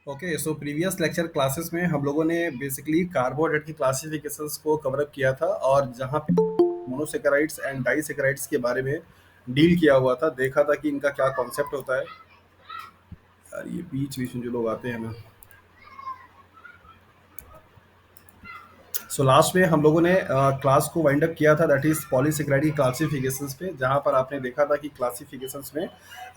Okay, so previous lecture classes में हम लोगों ने बेसिकली कार्बोहाइड्रेट की क्लासिफिकेशंस को कवर अप किया था और जहाँ पे मोनोसेकेराइड्स एंड डाइसेकेराइड्स के बारे में डील किया हुआ था, देखा था कि इनका क्या कॉन्सेप्ट होता है। यार ये बीच बीच में जो लोग आते हैं ना, सो लास्ट में हम लोगों ने क्लास को वाइंड अप किया था, दैट इज पॉलीसेकेराइड की क्लासिफिकेशंस पे, जहाँ पर आपने देखा था कि क्लासिफिकेशंस में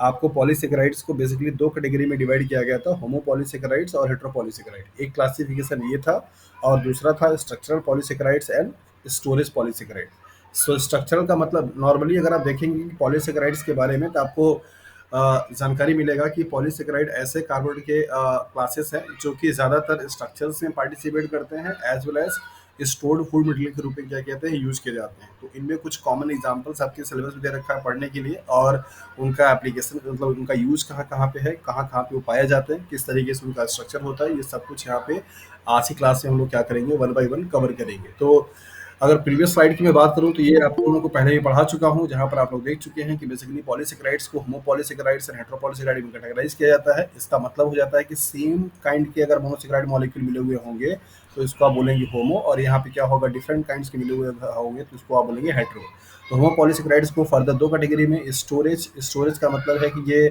आपको पॉलीसेकेराइड्स को बेसिकली दो कैटेगरी में डिवाइड किया गया था, होमोपॉलीसेकेराइड्स और हेट्रोपॉलीसेकेराइड। एक क्लासिफिकेशन ये था और दूसरा था structural polysaccharides and storage polysaccharide. So structural का मतलब नॉर्मली अगर आप देखेंगे कि पॉलीसेकेराइड्स के बारे में, तो आपको जानकारी मिलेगा कि पॉलीसेकेराइड ऐसे कार्बोहाइड्रेट के क्लासेस हैं जो कि ज़्यादातर स्ट्रक्चर्स में पार्टिसिपेट करते हैं, as well as stored food material के रूप में क्या कहते हैं यूज किए जाते हैं। तो इनमें कुछ कॉमन एग्जांपल्स आपके सिलेबस में दे रखा है पढ़ने के लिए, और उनका एप्लीकेशन मतलब उनका यूज कहाँ कहाँ पे है, कहाँ कहाँ पे वो पाए जाते हैं, किस तरीके से उनका स्ट्रक्चर होता है, ये सब कुछ यहाँ पे आज की क्लास में हम लोग क्या करेंगे, वन बाय वन कवर करेंगे। तो अगर प्रीवियस स्लाइड की मैं बात करूं तो ये आप लोगों को पहले ही पढ़ा चुका हूं, जहां पर आप लोग देख चुके हैं कि बेसिकली पॉलीसेकेराइड्स को होमोपॉलीसेकेराइड्स एंड हेट्रोपॉलीसेकेराइड में कैटेगराइज किया जाता है। इसका मतलब हो जाता है कि सेम काइंड के अगर मोनोसेकेराइड मॉलिक्यूल मिले हुए होंगे तो इसको आप बोलेंगे होमो, और यहाँ पे क्या होगा, डिफरेंट काइंड्स के मिले हुए होंगे तो इसको आप बोलेंगे हेट्रो। तो होमोपॉलीसेकेराइड्स को फर्दर दो कैटेगरी में, स्टोरेज स्टोरेज का मतलब है कि ये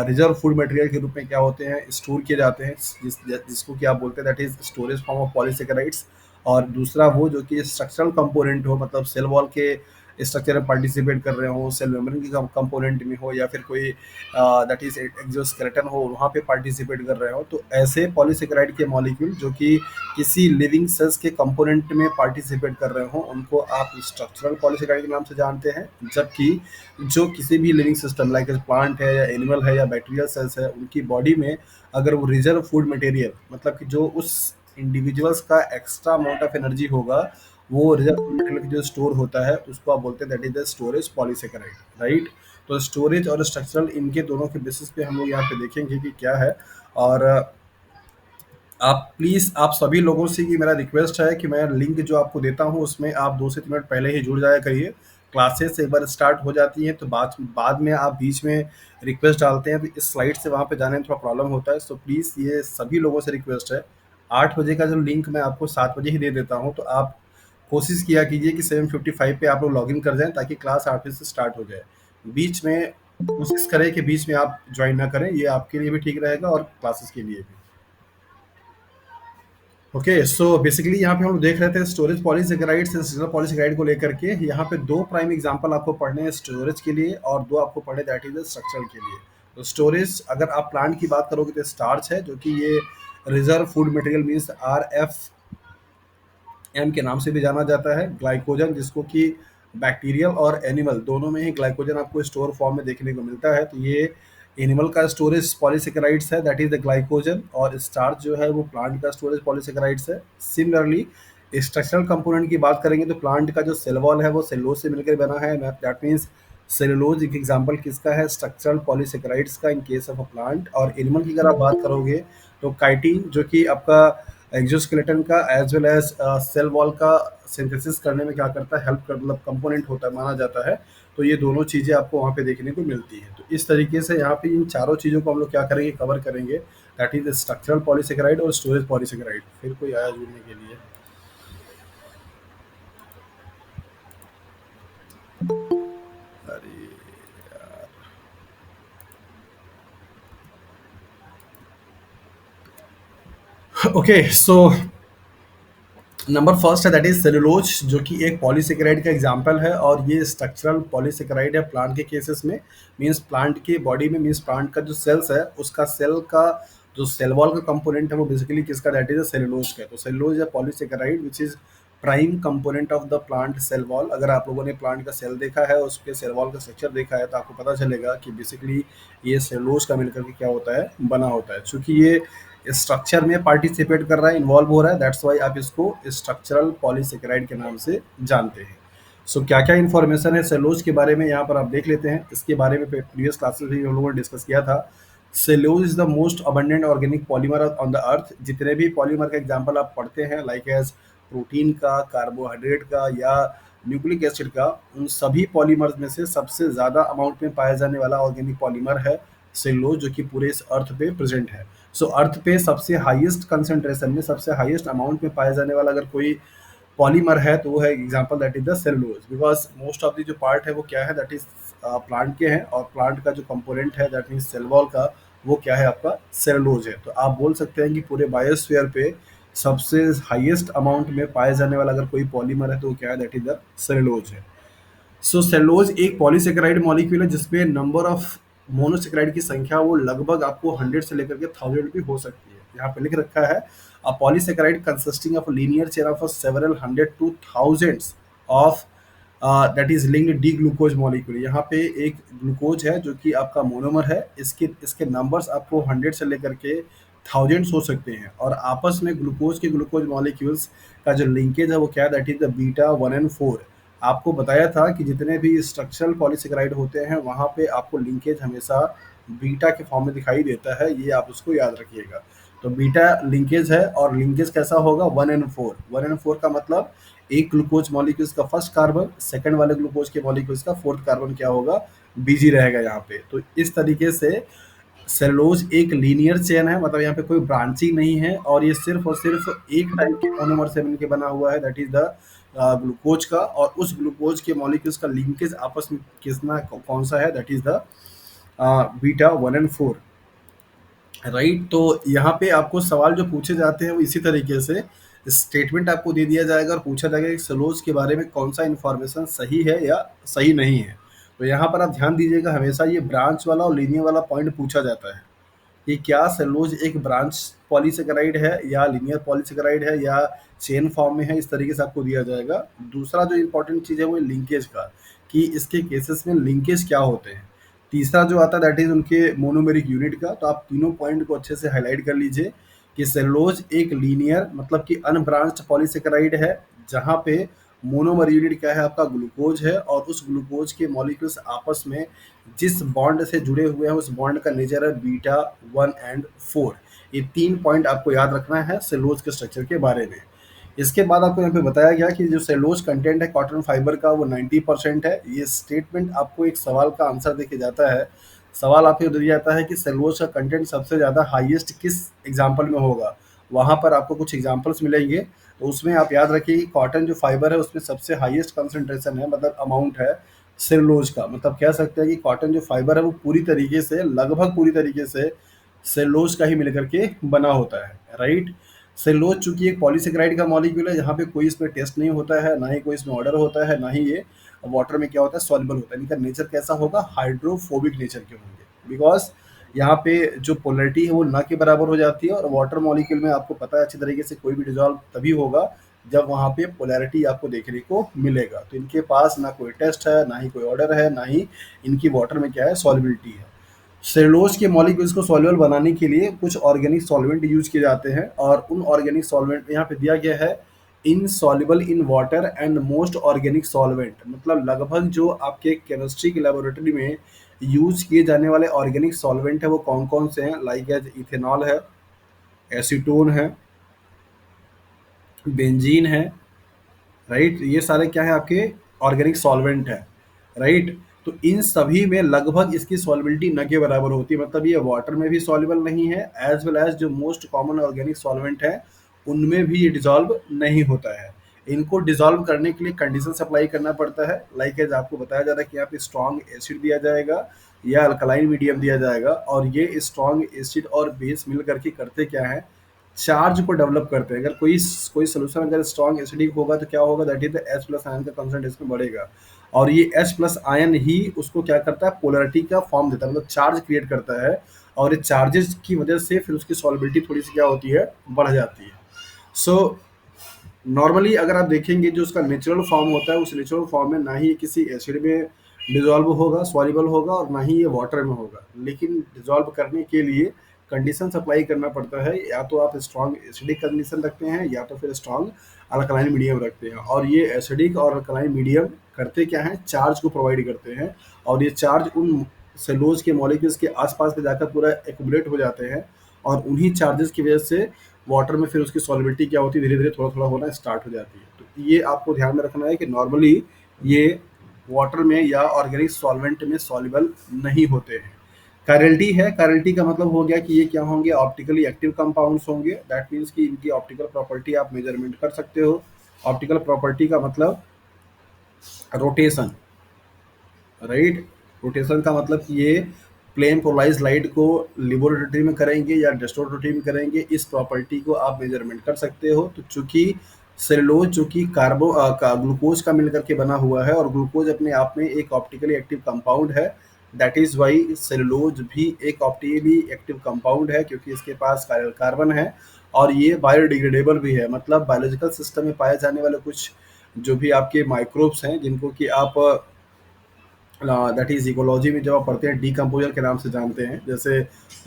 रिजर्व फूड मटेरियल के रूप में क्या होते हैं, स्टोर किए जाते हैं, जिसको कि आप बोलते हैं that is storage form of polysaccharides. और दूसरा वो जो कि स्ट्रक्चरल कंपोनेंट हो, मतलब सेल वॉल के स्ट्रक्चर में पार्टिसिपेट कर रहे हो, सेल मेम्ब्रेन की कंपोनेंट में हो, या फिर कोई दैट इज एक्सोस्केलेटन हो वहाँ पे पार्टिसिपेट कर रहे हो, तो ऐसे पॉलीसेकेराइड के मॉलिक्यूल जो कि किसी लिविंग सेल्स के कंपोनेंट में पार्टिसिपेट कर रहे हो उनको आप स्ट्रक्चरल पॉलीसेकेराइड के नाम से जानते हैं। जबकि जो किसी भी लिविंग सिस्टम लाइक प्लांट है या एनिमल है या बैक्टीरियल सेल्स है, उनकी बॉडी में अगर वो रिजर्व फूड मटेरियल, मतलब कि जो उस इंडिविजुअल्स का एक्स्ट्रा अमाउंट ऑफ एनर्जी होगा, वो रिजर्व फूड मटेरियल जो स्टोर होता है उसको आप बोलते हैं that is the storage polysaccharide, right. तो स्टोरेज और स्ट्रक्चरल इनके दोनों के बेसिस पे हम लोग यहाँ पे देखेंगे कि क्या है। और आप प्लीज़, आप सभी लोगों से कि मेरा रिक्वेस्ट है कि मैं लिंक जो आपको देता हूँ उसमें आप 2 से 3 मिनट पहले ही जुड़ जाया करिए। क्लासेस एक बार स्टार्ट हो जाती हैं तो बाद बाद में आप बीच में रिक्वेस्ट डालते हैं तो इस स्लाइड से वहाँ पे जाने में थोड़ा प्रॉब्लम होता है। सो प्लीज़ ये सभी लोगों से रिक्वेस्ट है, 8 बजे का जो लिंक मैं आपको 7 बजे ही दे देता हूँ, तो आप कोशिश किया कीजिए कि 7:55 पे आप लोग लॉगिन कर जाएँ ताकि क्लास 8 बजे से स्टार्ट हो जाए। बीच में कोशिश करें कि बीच में आप जॉइन ना करें, ये आपके लिए भी ठीक रहेगा और क्लासेस के लिए भी। ओके, सो बेसिकली यहाँ पे हम लोग देख रहे थे storage polysaccharides and signal polysaccharide को लेकर के। यहाँ पे दो प्राइम एग्जांपल आपको पढ़ने हैं स्टोरेज के लिए, और दो आपको पढ़ने दैट इज स्ट्रक्चरल के लिए। तो स्टोरेज अगर आप प्लांट की बात करोगे तो स्टार्च है, जो कि ये reserve food material means RFM के नाम से भी जाना जाता है। ग्लाइकोजन, जिसको कि बैक्टीरियल और एनिमल दोनों में ही ग्लाइकोजन आपको स्टोर फॉर्म में देखने को मिलता है, तो ये एनिमल का स्टोरेज पॉलीसेकेराइड्स है दैट इज द ग्लाइकोजन, और स्टार्च जो है वो प्लांट का स्टोरेज पॉलीसेकेराइड्स है। सिमिलरली स्ट्रक्चरल कंपोनेंट की बात करेंगे तो प्लांट का जो सेल वॉल है वो सेलुलोज से मिलकर बना है, दैट मीन्स सेलुलोज एक एग्जांपल किसका है, स्ट्रक्चरल पॉलीसेकेराइड्स का in case of a plant. और एनिमल की अगर आप बात करोगे तो काइटिन, जो कि आपका एक्सोस्केलेटन का as well as cell wall का सिंथेसिस करने में क्या करता है, हेल्प कर, मतलब कंपोनेंट होता है माना जाता है। तो ये दोनों चीज़ें आपको वहाँ पे देखने को मिलती हैं। तो इस तरीके से यहाँ पे इन चारों चीज़ों को हम लोग क्या करेंगे, कवर करेंगे, दैट इज स्ट्रक्चरल पॉलीसेकेराइड और स्टोरेज पॉलीसेकेराइड। फिर कोई आया जुड़ने के लिए? अरे ओके, सो नंबर फर्स्ट है दैट इज सेलुलोज, जो कि एक पॉलीसेकेराइड का एग्जांपल है, और ये स्ट्रक्चरल पॉलीसेकेराइड है प्लांट के केसेस में। मींस प्लांट की बॉडी में, मींस प्लांट का जो सेल्स है उसका सेल का जो सेल वॉल का कंपोनेंट है वो बेसिकली किसका, दैट इज सेलुलोज का है। तो सेलुलोज है polysaccharide which is prime component of the plant cell wall. अगर आप लोगों ने प्लांट का सेल देखा है, उसके सेल वॉल का स्ट्रक्चर देखा है, तो आपको पता चलेगा कि बेसिकली ये सेलुलोज का मिलकर के क्या होता है, बना होता है। चूंकि ये स्ट्रक्चर में पार्टिसिपेट कर रहा है, इन्वॉल्व हो रहा है, दैट्स वाई आप इसको स्ट्रक्चरल पॉलीसेकेराइड के नाम से जानते हैं। सो क्या क्या इन्फॉर्मेशन है सेलुलोज के बारे में यहाँ पर आप देख लेते हैं। इसके बारे में प्रीवियस क्लासेस में हम लोगों ने डिस्कस किया था। Cellulose is the most abundant organic polymer on the earth. जितने भी पॉलीमर का एग्जाम्पल आप पढ़ते हैं लाइक एज प्रोटीन का, कार्बोहाइड्रेट का या न्यूक्लिक एसिड का, उन सभी पॉलीमर्स में से सबसे ज़्यादा अमाउंट में पाया जाने वाला ऑर्गेनिक पॉलीमर है सेलुलोज जो कि पूरे इस अर्थ पे प्रेजेंट है। सो अर्थ पे सबसे हाईएस्ट कंसंट्रेशन में, सबसे हाईएस्ट अमाउंट में पाया जाने वाला अगर कोई पॉलीमर है तो वो है example, that is the cellulose. Because most of the जो पार्ट है वो क्या है, दैट इज प्लांट के हैं, और प्लांट का जो कंपोनेंट है दैट मीन सेल वॉल का, वो क्या है आपका सेलुलोज है। तो आप बोल सकते हैं कि पूरे बायोस्फीयर पे सबसे हाईएस्ट अमाउंट में पाए जाने वाला अगर कोई पॉलीमर है तो वो क्या है, दैट इज द सेलुलोज है। सो सेलुलोज एक पॉलीसेकेराइड मॉलिक्यूल है जिसमें नंबर ऑफ मोनोसेकेराइड की संख्या वो लगभग आपको 100 से लेकर के 1000 भी हो सकती है। यहाँ पे लिख रखा है a polysaccharide consisting of linear chain of several hundred to thousands of that is linked D glucose molecule. यहाँ पे एक ग्लूकोज है जो कि आपका मोनोमर है, इसके इसके नंबर्स आपको 100 से लेकर के थाउजेंड्स हो सकते हैं, और आपस में ग्लूकोज के ग्लूकोज मॉलिक्यूल्स का जो लिंकेज है वो क्या है, that is the beta 1 and 4। आपको बताया था कि जितने भी स्ट्रक्चरल पॉलीसेकेराइड होते हैं वहाँ पे आपको लिंकेज हमेशा बीटा के फॉर्म में दिखाई देता है, ये आप उसको याद रखिएगा। तो बीटा लिंकेज है, और लिंकेज कैसा होगा, 1 and 4। 1 and 4 का मतलब एक ग्लूकोज मॉलिक्यूल्स का फर्स्ट कार्बन, सेकंड वाले ग्लूकोज के मॉलिक्यूल्स का फोर्थ कार्बन क्या होगा, बिजी रहेगा यहाँ पे। तो इस तरीके से सेलुलोज एक लीनियर चेन है, मतलब यहाँ पे कोई ब्रांचिंग नहीं है, और ये सिर्फ और सिर्फ एक टाइप के मोनोमर से मिलकर बना हुआ है, दैट इज द ग्लूकोज का। और उस ग्लूकोज के मॉलिक्यूल्स का लिंकेज आपस में कितना कौन सा है, that is the beta 1 and 4। Right, तो यहाँ पे आपको सवाल जो पूछे जाते हैं वो इसी तरीके से स्टेटमेंट आपको दे दिया जाएगा और पूछा जाएगा कि सेलुलोज के बारे में कौन सा इन्फॉर्मेशन सही है या सही नहीं है। तो यहाँ पर आप ध्यान दीजिएगा, हमेशा ये ब्रांच वाला और लीनियर वाला पॉइंट पूछा जाता है कि क्या सेलुलोज एक ब्रांच पॉलीसेकेराइड है या लीनियर पॉलीसेकेराइड है या चेन फॉर्म में है, इस तरीके से आपको दिया जाएगा। दूसरा जो इम्पोर्टेंट चीज़ है वो लिंकेज का, कि इसके केसेस में लिंकेज क्या होते हैं। तीसरा जो आता है दैट इज उनके मोनोमेरिक यूनिट का। तो आप तीनों पॉइंट को अच्छे से हाईलाइट कर लीजिए कि सेलुलोज एक लीनियर मतलब कि अनब्रांच्ड पॉलीसेकेराइड है, जहाँ पे मोनोमर यूनिट क्या है आपका, ग्लूकोज है, और उस ग्लूकोज के मॉलिक्यूल्स आपस में जिस बॉन्ड से जुड़े हुए हैं उस बॉन्ड का नेचर है बीटा 1 and 4। ये 3 पॉइंट आपको याद रखना है सेलुलोज के स्ट्रक्चर के बारे में। इसके बाद आपको यहाँ पे बताया गया कि जो सेलुलोज कंटेंट है कॉटन फाइबर का वो 90% है। ये स्टेटमेंट आपको एक सवाल का आंसर देके जाता है। सवाल आपको दिया जाता है कि सेलुलोज का कंटेंट सबसे ज़्यादा हाईएस्ट किस एग्जाम्पल में होगा, वहाँ पर आपको कुछ एग्जाम्पल्स मिलेंगे। तो उसमें आप याद रखिए कि कॉटन जो फाइबर है उसमें सबसे हाईएस्ट कंसंट्रेशन है, मतलब अमाउंट है सेलुलोज का। मतलब कह सकते हैं कि कॉटन जो फाइबर है वो पूरी तरीके से, लगभग पूरी तरीके से सेलुलोज का ही मिलकर के बना होता है। राइट, सेलुलोज चूंकि एक पॉलीसेकेराइड का मॉलिक्यूल है, यहाँ पे कोई इसमें टेस्ट नहीं होता है, ना ही कोई इसमें ऑर्डर होता है, ना ही ये वाटर में क्या होता है, सॉल्युबल होता है। इनका नेचर कैसा होगा, हाइड्रोफोबिक नेचर के होंगे। बिकॉज यहाँ पे जो पोलरिटी है वो ना के बराबर हो जाती है, और वाटर मॉलिक्यूल में आपको पता है अच्छी तरीके से कोई भी डिजॉल्व तभी होगा जब वहाँ पे पोलैरिटी आपको देखने को मिलेगा। तो इनके पास ना कोई टेस्ट है, ना ही कोई ऑर्डर है, ना ही इनकी वाटर में क्या है, सॉल्युबिलिटी है। सेलुलोज के मॉलिक्यूल्स को सॉल्युबल बनाने के लिए कुछ ऑर्गेनिक सॉल्वेंट यूज किए जाते हैं, और उन ऑर्गेनिक सॉल्वेंट यहाँ पे दिया गया है insoluble in water and most organic solvent. मतलब लगभग जो आपके केमिस्ट्री की लेबोरेटरी में यूज किए जाने वाले ऑर्गेनिक सॉल्वेंट है वो कौन कौन से हैं, लाइक एज इथेनॉल है, एसीटोन है, बेंजीन है। राइट, ये सारे क्या है आपके ऑर्गेनिक सॉल्वेंट है। राइट, तो इन सभी में लगभग इसकी सॉल्युबिलिटी न के बराबर होती है, मतलब ये वाटर में भी सॉल्युबल नहीं है, एज वेल एज जो मोस्ट कॉमन ऑर्गेनिक सॉल्वेंट है उनमें भी ये डिजॉल्व नहीं होता है। इनको डिजॉल्व करने के लिए कंडीशन अप्लाई करना पड़ता है, लाइक एज आपको बताया जा रहा है कि यहाँ पे स्ट्रॉन्ग एसिड दिया जाएगा या अल्कलाइन मीडियम दिया जाएगा, और ये स्ट्रॉन्ग एसिड और बेस मिल करके करते क्या है, चार्ज को डेवलप करते हैं। अगर कोई सोल्यूशन अगर स्ट्रॉन्ग एसिडिक होगा तो क्या होगा, that is the H plus ion का कंसंट्रेशन बढ़ेगा, और ये H प्लस आयन ही उसको क्या करता है, पोलरिटी का फॉर्म देता है, मतलब चार्ज क्रिएट करता है, और ये चार्जेस की वजह से फिर उसकी सॉल्युबिलिटी थोड़ी सी क्या होती है, बढ़ जाती है। सो नॉर्मली अगर आप देखेंगे जो उसका नेचुरल फॉर्म होता है उस नेचुरल फॉर्म में ना ही ये किसी एसिड में डिजॉल्व होगा, सॉल्युबल होगा, और ना ही ये वाटर में होगा। लेकिन डिजॉल्व करने के लिए कंडीशन अप्लाई करना पड़ता है, या तो आप स्ट्रॉन्ग एसिडिक कंडीशन रखते हैं या तो फिर स्ट्रॉन्ग अल्कलाइन मीडियम रखते हैं। और ये एसिडिक और अल्कलाइन मीडियम करते क्या हैं, चार्ज को प्रोवाइड करते हैं, और ये चार्ज उन सेलुलोज के मॉलिक्यूल्स के आसपास पे जाकर पूरा एक्यूमुलेट हो जाते हैं, और उन्हीं चार्जेस की वजह से वाटर में फिर उसकी सॉल्युबिलिटी क्या होती है, धीरे धीरे थोड़ा थोड़ा होना स्टार्ट हो जाती है। तो ये आपको ध्यान में रखना है कि नॉर्मली ये वाटर में या ऑर्गेनिक सॉल्वेंट में सॉल्युबल नहीं होते हैं। कायरलिटी है, कायरलिटी का मतलब हो गया कि ये क्या होंगे, ऑप्टिकली एक्टिव कंपाउंड्स होंगे। दैट मीन्स कि इनकी ऑप्टिकल प्रॉपर्टी आप मेजरमेंट कर सकते हो। ऑप्टिकल प्रॉपर्टी का मतलब रोटेशन, राइट। रोटेशन का मतलब कि ये प्लेन पोलराइज लाइट को लिबोरेटरी में करेंगे या डिस्टोरेटरी में करेंगे, इस प्रॉपर्टी को आप मेजरमेंट कर सकते हो। तो चूंकि सेलुलोज जो कि का ग्लूकोज का मिलकर के बना हुआ है, और ग्लूकोज अपने आप में एक ऑप्टिकली एक्टिव कंपाउंड है, दैट इज वाई सेलुलोज भी एक ऑप्टिकली एक्टिव कंपाउंड है, क्योंकि इसके पास कायरल कार्बन है। और ये बायोडिग्रेडेबल भी है, मतलब बायोलॉजिकल सिस्टम में पाए जाने वाले कुछ जो भी आपके माइक्रोब्स हैं, जिनको कि आप दैट इज इकोलॉजी में जब आप पढ़ते हैं डीकम्पोजर के नाम से जानते हैं। जैसे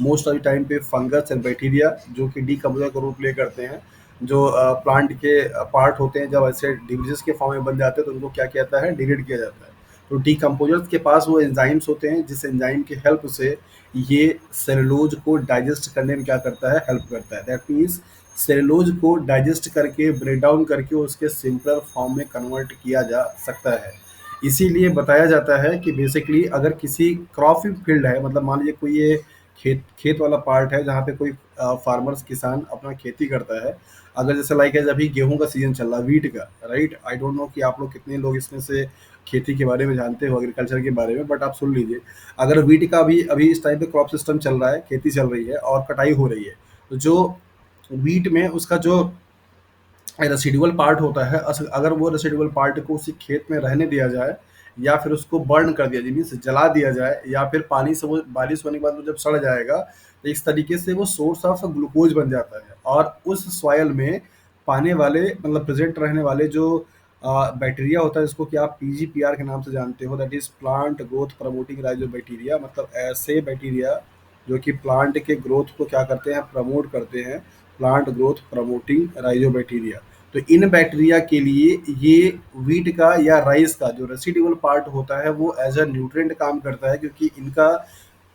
मोस्ट ऑफ द टाइम पे फंगस एंड बैक्टीरिया जो कि डीकम्पोजर का रोल प्ले करते हैं, जो प्लांट के पार्ट होते हैं, जब ऐसे डिविजेस के फॉर्म में बन जाते हैं तो उनको क्या कहता है, डिग्रेड किया जाता है। तो डीकम्पोजर्स के पास वो एंजाइम्स होते हैं, जिस एंजाइम की हेल्प से ये सेलुलोज को डाइजेस्ट करने में क्या करता है, हेल्प करता है। दैट मीन्स सेलुलोज को डाइजेस्ट करके ब्रेक डाउन करके उसके सिंपलर फॉर्म में कन्वर्ट किया जा सकता है। इसीलिए बताया जाता है कि बेसिकली अगर किसी क्रॉपिंग फील्ड है, मतलब मान लीजिए कोई ये खेत खेत वाला पार्ट है जहाँ पे कोई फार्मर्स किसान अपना खेती करता है। अगर जैसे लाइक है अभी गेहूं का सीजन चल रहा है, वीट का, राइट। आई डोंट नो कि आप लोग कितने लोग इसमें से खेती के बारे में जानते हो, एग्रीकल्चर के बारे में, बट आप सुन लीजिए। अगर वीट का भी अभी इस टाइम पे क्रॉप सिस्टम चल रहा है, खेती चल रही है और कटाई हो रही है, तो जो वीट में उसका जो रेसिडुअल पार्ट होता है, अगर वो रेसिडुअल पार्ट को उसी खेत में रहने दिया जाए, या फिर उसको बर्न कर दिया जाए, मीन्स जला दिया जाए, या फिर पानी से वो बारिश होने के बाद वो जब सड़ जाएगा, तो इस तरीके से वो सोर्स ऑफ ग्लूकोज बन जाता है। और उस सॉयल में पाने वाले, मतलब प्रेजेंट रहने वाले जो बैक्टीरिया होता है, जिसको कि आप पीजीपीआर के नाम से जानते हो, that is plant growth promoting राइजो बैक्टीरिया, मतलब ऐसे बैक्टीरिया जो कि प्लांट के ग्रोथ को क्या करते हैं, प्रमोट करते हैं। Plant growth promoting rhizobacteria. तो इन बैक्टीरिया के लिए ये वीट का या राइस का जो रेसिडुअल पार्ट होता है वो एज अ न्यूट्रिएंट काम करता है, क्योंकि इनका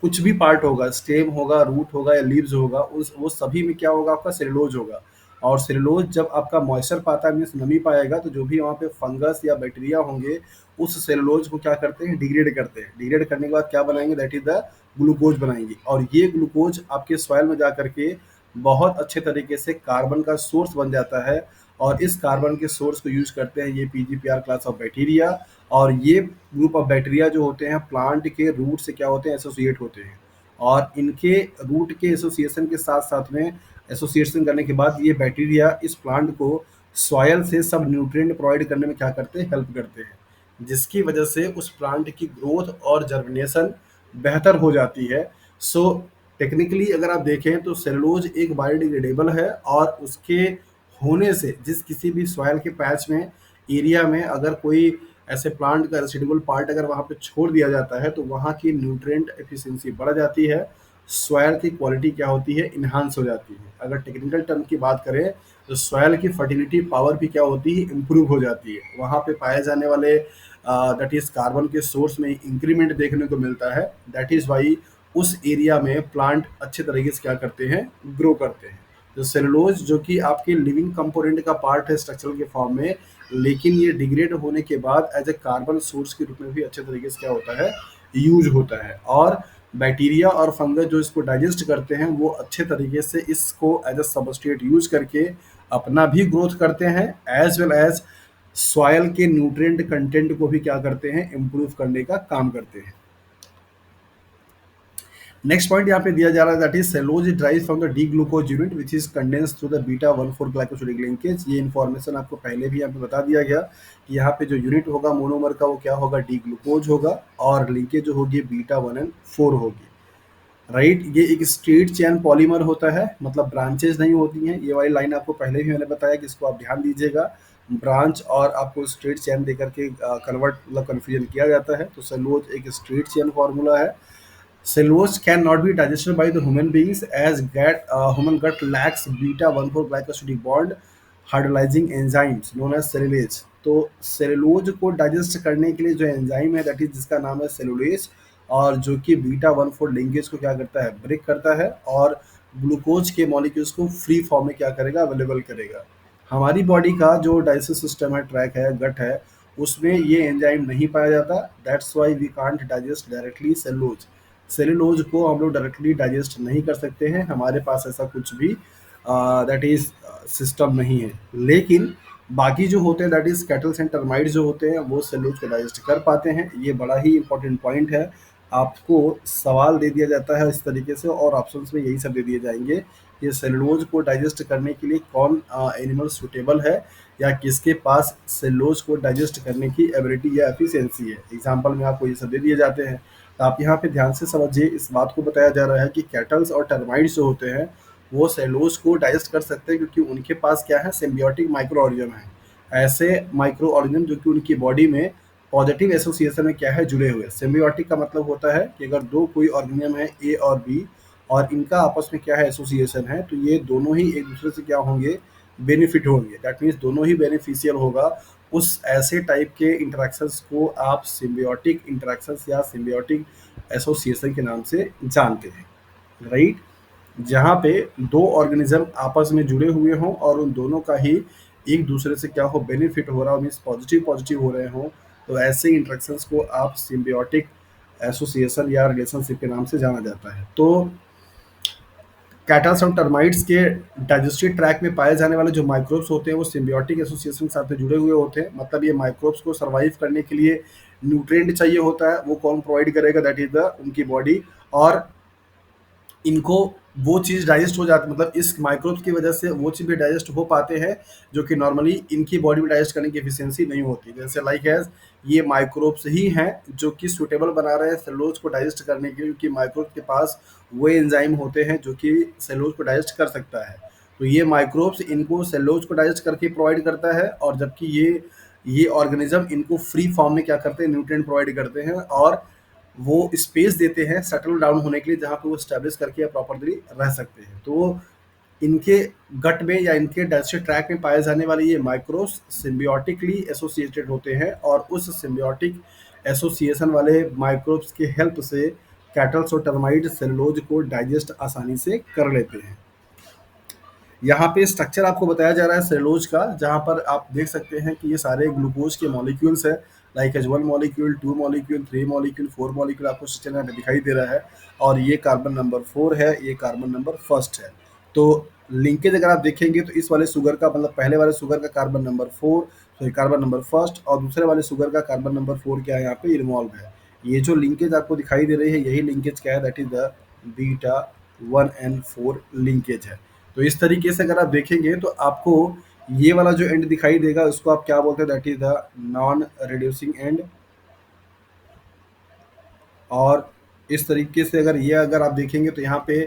कुछ भी पार्ट होगा, स्टेम होगा, रूट होगा या लीव्स होगा, उस वो सभी में क्या होगा, आपका सेलुलोज होगा। और सेलुलोज जब आपका मॉइस्चर पाता है, मीन्स नमी पाएगा, तो जो भी वहाँ पे फंगस या बैक्टीरिया होंगे, उस सेलुलोज को क्या करते हैं, डिग्रेड करते हैं। डिग्रेड करने के बाद क्या बनाएंगे, दैट इज द ग्लूकोज बनाएंगे। और ये ग्लूकोज आपके सॉइल में जा करके बहुत अच्छे तरीके से कार्बन का सोर्स बन जाता है। और इस कार्बन के सोर्स को यूज करते हैं ये पीजीपीआर क्लास ऑफ बैक्टीरिया। और ये ग्रुप ऑफ बैक्टीरिया जो होते हैं प्लांट के रूट से क्या होते हैं, एसोसिएट होते हैं। और इनके रूट के एसोसिएशन के साथ साथ में, एसोसिएशन करने के बाद ये बैक्टीरिया इस प्लांट को सॉयल से सब न्यूट्रिएंट प्रोवाइड करने में क्या करते हैं, हेल्प करते हैं, जिसकी वजह से उस प्लांट की ग्रोथ और जर्मिनेशन बेहतर हो जाती है। सो टेक्निकली अगर आप देखें तो सेलुलोज एक बायोडिग्रेडेबल है, और उसके होने से जिस किसी भी सॉयल के पैच में, एरिया में, अगर कोई ऐसे प्लांट का रेसिडुअल पार्ट अगर वहाँ पे छोड़ दिया जाता है, तो वहाँ की न्यूट्रिएंट एफिशिएंसी बढ़ जाती है। सॉयल की क्वालिटी क्या होती है, इन्हांस हो जाती है। अगर टेक्निकल टर्म की बात करें तो सॉयल की फर्टिलिटी पावर भी क्या होती है, इम्प्रूव हो जाती है। वहाँ पे पाए जाने वाले दैट इज कार्बन के सोर्स में इंक्रीमेंट देखने को मिलता है। दैट इज वाई उस एरिया में प्लांट अच्छे तरीके से क्या करते हैं, ग्रो करते हैं। तो सेलुलोज जो कि आपके लिविंग कंपोनेंट का पार्ट है स्ट्रक्चरल के फॉर्म में, लेकिन ये डिग्रेड होने के बाद एज ए कार्बन सोर्स के रूप में भी अच्छे तरीके से क्या होता है, यूज होता है। और बैक्टीरिया और फंगस जो इसको डाइजेस्ट करते हैं, वो अच्छे तरीके से इसको एज अ सबस्ट्रेट यूज करके अपना भी ग्रोथ करते हैं, एज वेल एज सॉयल के न्यूट्रिएंट कंटेंट को भी क्या करते हैं, इम्प्रूव करने का काम करते हैं। नेक्स्ट पॉइंट यहाँ पे दिया जा रहा है, that is cellulose drive from the D glucose unit which is condense through the beta 1,4 glycosidic linkage. ये इन्फॉर्मेशन आपको पहले भी यहाँ पे बता दिया गया कि यहाँ पे जो यूनिट होगा मोनोमर का, वो क्या होगा, डी ग्लूकोज होगा, और लिंकेज जो होगी बीटा 1 and 4 होगी, राइट। ये एक स्ट्रेट चेन पॉलीमर होता है, मतलब ब्रांचेज नहीं होती हैं। ये वाली लाइन आपको पहले भी मैंने बताया कि इसको आप ध्यान दीजिएगा, ब्रांच और आपको स्ट्रेट चेन देकर के कन्वर्ट, मतलब कन्फ्यूजन किया जाता है। तो सेलुलोज एक स्ट्रेट चेन फार्मूला है। Cellulose cannot be digested by the human beings as human gut lacks beta 1,4 glycosidic bond hydrolyzing enzymes known as cellulase। तो सेलुलोज को डाइजेस्ट करने के लिए जो एंजाइम है, दैट इज जिसका नाम है सेलुलेज, और जो कि बीटा 1,4 लिंकेज को क्या करता है, ब्रेक करता है, और ग्लूकोज के मॉलिक्यूल्स को फ्री फॉर्म में क्या करेगा, अवेलेबल करेगा। हमारी बॉडी का जो डाइजेस्टिव सिस्टम है, ट्रैक है, गट है, उसमें ये एंजाइम नहीं पाया जाता। That's why we can't digest directly cellulose. Cellulose को हम लोग डायरेक्टली डाइजेस्ट नहीं कर सकते हैं, हमारे पास ऐसा कुछ भी दैट इज सिस्टम नहीं है। लेकिन बाकी जो होते हैं that is kettles and termites जो होते हैं वो सेलुलोज को डाइजेस्ट कर पाते हैं। ये बड़ा ही इंपॉर्टेंट पॉइंट है। आपको सवाल दे दिया जाता है इस तरीके से और ऑप्शंस में यही सब दे दिए जाएंगे कि सेलुलोज को डाइजेस्ट करने के लिए कौन एनिमल सुटेबल है या किसके पास सेलुलोज को डाइजेस्ट करने की एबिलिटी या एफिशिएंसी है। एग्जाम्पल में आपको ये सब दे दिए जाते हैं। तो आप यहाँ पे ध्यान से समझिए, इस बात को बताया जा रहा है कि कैटल्स और टर्माइट्स जो होते हैं वो सेलुलोज को डाइजेस्ट कर सकते हैं क्योंकि उनके पास क्या है, सिम्बियोटिक माइक्रो ऑर्गेनिज्म है। ऐसे माइक्रो ऑर्गेनिज्म जो कि उनकी बॉडी में पॉजिटिव एसोसिएशन में क्या है, जुड़े हुए। सिम्बियोटिक का मतलब होता है कि अगर दो कोई ऑर्गेनिज्म है ए और बी और इनका आपस में क्या है, एसोसिएशन है, तो ये दोनों ही एक दूसरे से क्या होंगे, बेनिफिट होंगे। दैट मीन्स दोनों ही बेनिफिशियल होगा। उस ऐसे टाइप के इंटरेक्शंस को आप सिम्बियोटिक इंटरेक्शंस या सिम्बियोटिक एसोसिएशन के नाम से जानते हैं, राइट। जहाँ पे दो ऑर्गेनिज्म आपस में जुड़े हुए हों और उन दोनों का ही एक दूसरे से क्या हो, बेनिफिट हो रहा हो, मीन्स पॉजिटिव पॉजिटिव हो रहे हों, तो ऐसे इंटरेक्शंस को आप सिम्बियोटिक एसोसिएशन या रिलेशनशिप के नाम से जाना जाता है। तो कैटल्स और टर्माइट्स के डाइजेस्टिव ट्रैक में पाए जाने वाले जो माइक्रोब्स होते हैं वो सिम्बियोटिक एसोसिएशन के साथ में जुड़े हुए होते हैं। मतलब ये माइक्रोब्स को सर्वाइव करने के लिए न्यूट्रिएंट चाहिए होता है, वो कौन प्रोवाइड करेगा, दैट इज द उनकी बॉडी। और इनको वो चीज़ डाइजेस्ट हो जाती, मतलब इस माइक्रोब्स की वजह से वो चीज़ भी डाइजेस्ट हो पाते हैं जो कि नॉर्मली इनकी बॉडी में डाइजेस्ट करने की एफिशिएंसी नहीं होती। जैसे लाइक एज ये माइक्रोब्स ही हैं जो कि सूटेबल बना रहे हैं सेलुलोज को डाइजेस्ट करने के लिए, क्योंकि माइक्रोब्स के पास वो एंजाइम होते हैं जो कि सेलुलोज को डाइजेस्ट कर सकता है। तो ये माइक्रोब्स इनको सेलुलोज को डाइजेस्ट करके प्रोवाइड करता है, और जबकि ये ऑर्गेनिज्म इनको फ्री फॉर्म में क्या करते हैं, न्यूट्रिएंट प्रोवाइड करते हैं और वो स्पेस देते हैं सेटल डाउन होने के लिए, जहाँ पे वो स्टैब्लिश करके प्रॉपरली रह सकते हैं। तो इनके गट में या इनके डाइजेस्टिव ट्रैक में पाए जाने वाले ये माइक्रोब्स सिम्बियोटिकली एसोसिएटेड होते हैं और उस सिम्बियोटिक एसोसिएशन वाले माइक्रोब्स के हेल्प से कैटल्स और टर्माइट सेलुलोज को डाइजेस्ट आसानी से कर लेते हैं। यहाँ पे स्ट्रक्चर आपको बताया जा रहा है सेलुलोज का, जहाँ पर आप देख सकते हैं कि ये सारे ग्लूकोज के मॉलिक्यूल्स हैं। Like as 1 molecule, 2 molecule, 3 molecule, 4 molecule आपको स्ट्रक्चर यहाँ पे दिखाई दे रहा है। और ये कार्बन नंबर 4 है, ये कार्बन नंबर फर्स्ट है। तो लिंकेज अगर आप देखेंगे तो इस वाले शुगर का मतलब पहले वाले शुगर का carbon number 4, sorry carbon number first, और दूसरे वाले शुगर का कार्बन नंबर 4 क्या है, यहाँ पे इन्वॉल्व है। ये जो लिंकेज आपको दिखाई दे रही है यही लिंकेज क्या है, that is the beta 1N4 linkage है। तो इस तरीके से अगर आप देखेंगे तो आपको ये वाला जो एंड दिखाई देगा उसको आप क्या बोलते हैं, that is the non reducing and. और इस तरीके से अगर आप देखेंगे तो यहाँ पे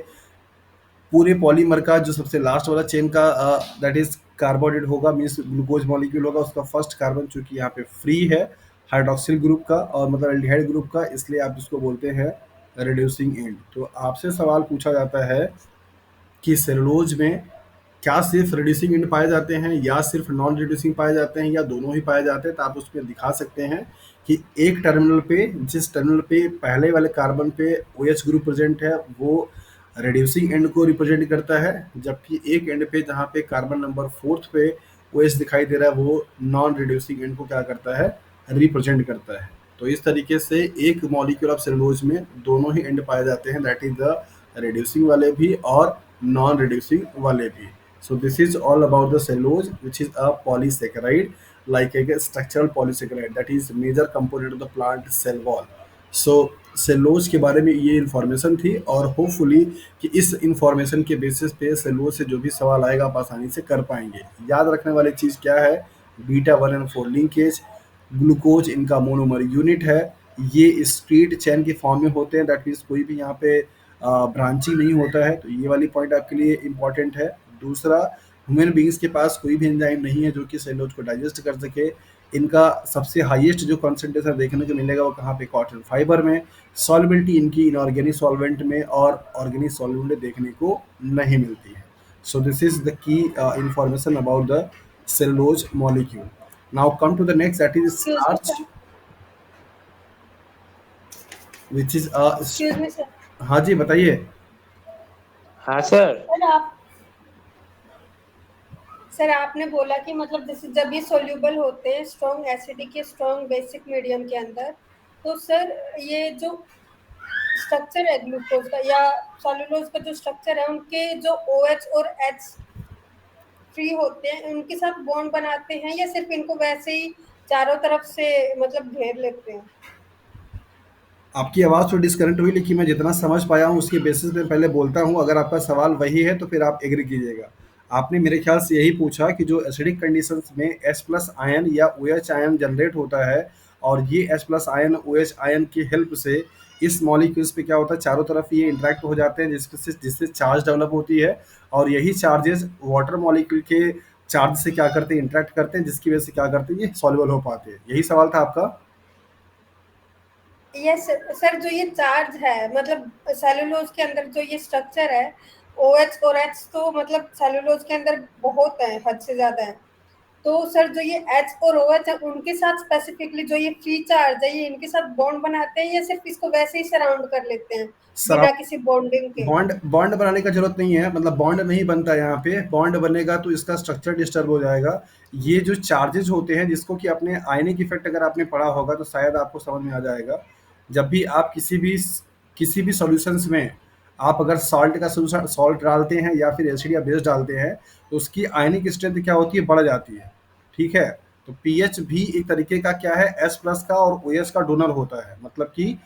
पूरे पॉलीमर का जो सबसे लास्ट वाला चेन का दैट इज कार्बोनेट होगा, मीन्स ग्लूकोज मॉलिक्यूल होगा, उसका फर्स्ट कार्बन चूंकि यहाँ पे फ्री है हाइड्रोक्सिल ग्रुप का और मतलब एल्डिहाइड ग्रुप का, इसलिए आप इसको बोलते हैं रिड्यूसिंग एंड। तो आपसे सवाल पूछा जाता है कि सेलुलोज में क्या सिर्फ रिड्यूसिंग एंड पाए जाते हैं या सिर्फ नॉन रिड्यूसिंग पाए जाते हैं या दोनों ही पाए जाते हैं। तो आप उसमें दिखा सकते हैं कि एक टर्मिनल पे, जिस टर्मिनल पे पहले वाले कार्बन पे ओ एच ग्रुप प्रेजेंट है वो रिड्यूसिंग एंड को रिप्रेजेंट करता है, जबकि एक एंड पे जहाँ पे कार्बन नंबर फोर्थ पे ओ एच दिखाई दे रहा है वो नॉन रिड्यूसिंग एंड को क्या करता है, रिप्रेजेंट करता है। तो इस तरीके से एक मॉलिक्यूल ऑफ सेलुलोज में दोनों ही एंड पाए जाते हैं, दैट इज द रिड्यूसिंग वाले भी और नॉन रिड्यूसिंग वाले भी। So this is all about the cellulose, which is a polysaccharide, like a structural polysaccharide that is major component of the plant cell wall. So cellulose के बारे में ये information थी और होपफुली कि इस इन्फॉर्मेशन के बेसिस पे सेलुलोज से जो भी सवाल आएगा आप आसानी से कर पाएंगे। याद रखने वाली चीज़ क्या है, बीटा 1N4 लिंकेज, ग्लूकोज इनका मोनोमर यूनिट है, ये स्ट्रेट चेन के फॉर्म में होते हैं, दैट मीन्स कोई भी यहाँ पे ब्रांचिंग नहीं होता है। तो ये वाली पॉइंट आपके लिए इंपॉर्टेंट है। दूसरा, ह्यूमन बींग्स के पास कोई भी एंजाइम नहीं है जो कि सेलुलोज को डाइजेस्ट कर सके। इनका सबसे हाईएस्ट जो कंसंट्रेशन देखने को मिलेगा वो कहाँ पे, कॉटन फाइबर में। सॉल्युबिलिटी इनकी इनऑर्गेनिक सॉल्वेंट में और ऑर्गेनिक सॉल्वेंट में देखने को नहीं मिलती है। So this is the key information about the cellulose molecule. Now come to the next, that is excuse me starch, sir. Which is excuse me sir. हाँ जी बताइए। हाँ सर। सर आप सर आपने बोला कि मतलब जैसे जब ये सोल्यूबल होते हैं स्ट्रॉन्ग एसिडिक या स्ट्रॉन्ग बेसिक मीडियम के अंदर, तो सर ये जो स्ट्रक्चर है ग्लूकोज का या सेलुलोज का जो स्ट्रक्चर है, उनके जो OH और H फ्री होते हैं उनके साथ बॉन्ड बनाते हैं, या सिर्फ इनको वैसे ही चारों तरफ से मतलब घेर लेते हैं? आपकी आवाज़ तो डिस्कनेक्ट हुई, लेकिन मैं जितना समझ पाया हूँ उसके बेसिस पे पहले बोलता हूँ, अगर आपका सवाल वही है तो फिर आप एग्री कीजिएगा। आपने मेरे ख्याल से यही पूछा कि जो एसिडिक कंडीशंस में H प्लस आयन या OH आयन जनरेट होता है, और ये H plus ion OH ion की हेल्प से इस मॉलिक्यूल्स पे क्या होता है, चारों तरफ ये इंटरेक्ट हो जाते हैं, जिससे जिससे चार्ज डेवलप होती है, और यही चार्जेस वाटर मॉलिक्यूल के चार्ज से क्या करते हैं, इंटरेक्ट करते हैं, जिसकी वजह से क्या करते हैं, ये सॉल्युबल हो पाते हैं। यही सवाल था आपका। यस सर, जो ये चार्ज है मतलब सेलुलोज के अंदर जो ये स्ट्रक्चर है, OH और H तो मतलब सेलुलोज के अंदर बहुत है, हद से ज्यादा है। तो सर जो ये H और OH है उनके साथ स्पेसिफिकली जो ये फ्री चार्ज है, ये इनके साथ बॉन्ड बनाते हैं या सिर्फ इसको वैसे ही सराउंड कर लेते हैं सर, बिना किसी बॉन्डिंग के? बॉन्ड बॉन्ड बनाने का जरूरत नहीं है, मतलब बॉन्ड नहीं बनता यहाँ पे। बॉन्ड बनेगा तो इसका स्ट्रक्चर डिस्टर्ब हो जाएगा। ये जो चार्जेस होते हैं, जिसको कि अपने आयनिक इफेक्ट अगर आपने पढ़ा होगा तो शायद आपको समझ में आ जाएगा। जब भी आप किसी भी सॉल्यूशंस में आप अगर सॉल्ट का सोल्यूशन सॉल्ट डालते हैं या फिर एसिड या बेस डालते हैं, तो उसकी आयनिक स्ट्रेंथ क्या होती है, बढ़ जाती है। ठीक है। तो पीएच भी एक तरीके का क्या है, एस प्लस का और ओ एस का डोनर होता है, मतलब कि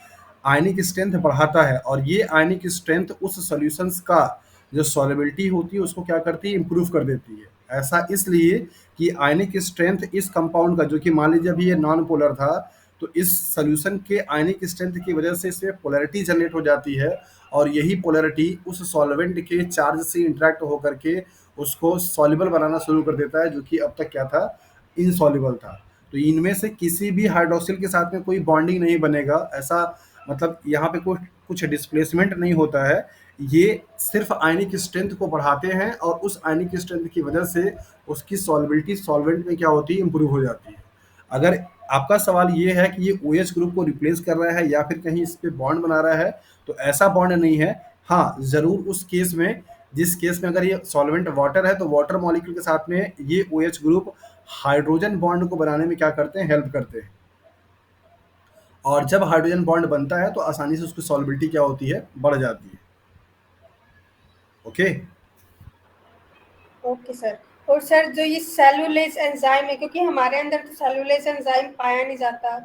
आयनिक स्ट्रेंथ बढ़ाता है, और ये आयनिक स्ट्रेंथ उस सॉल्यूशंस का जो सॉल्युबिलिटी होती है उसको क्या करती है, इंप्रूव कर देती है। ऐसा इसलिए कि आयनिक स्ट्रेंथ इस कंपाउंड का, जो कि मान लीजिए अभी ये नॉन पोलर था, तो इस सॉल्यूशन के आयनिक स्ट्रेंथ की वजह से इसमें पोलैरिटी जनरेट हो जाती है, और यही पोलैरिटी उस सॉल्वेंट के चार्ज से इंटरेक्ट होकर के उसको सॉल्युबल बनाना शुरू कर देता है, जो कि अब तक क्या था, इनसॉल्युबल था। तो इनमें से किसी भी हाइड्रोक्सिल के साथ में कोई बॉन्डिंग नहीं बनेगा, ऐसा मतलब यहाँ पे कुछ कुछ डिस्प्लेसमेंट नहीं होता है। ये सिर्फ आयनिक स्ट्रेंथ को बढ़ाते हैं, और उस आयनिक स्ट्रेंथ की वजह से उसकी सॉल्बिलिटी सॉल्वेंट में क्या होती है, इंप्रूव हो जाती है। अगर आपका सवाल ये है कि ये OH ग्रुप को रिप्लेस कर रहा है या फिर कहीं इस पे बॉन्ड बना रहा है, तो ऐसा बॉन्ड नहीं है। हाँ, ज़रूर उस केस में, जिस केस में अगर ये सॉल्वेंट वाटर है, तो वाटर मॉलिक्यूल के साथ में ये OH ग्रुप हाइड्रोजन बॉन्ड को बनाने में क्या करते हैं, हेल्प करते हैं। और जब हाइड्रोजन बॉन्ड बनता है तो आसानी से उसकी सॉल्बिलिटी क्या होती है, बढ़ जाती है। ओके। Okay sir. और सर जो ये सेलुलेज एंजाइम है, क्योंकि हमारे अंदर तो सेलुलेज एंजाइम पाया नहीं जाता,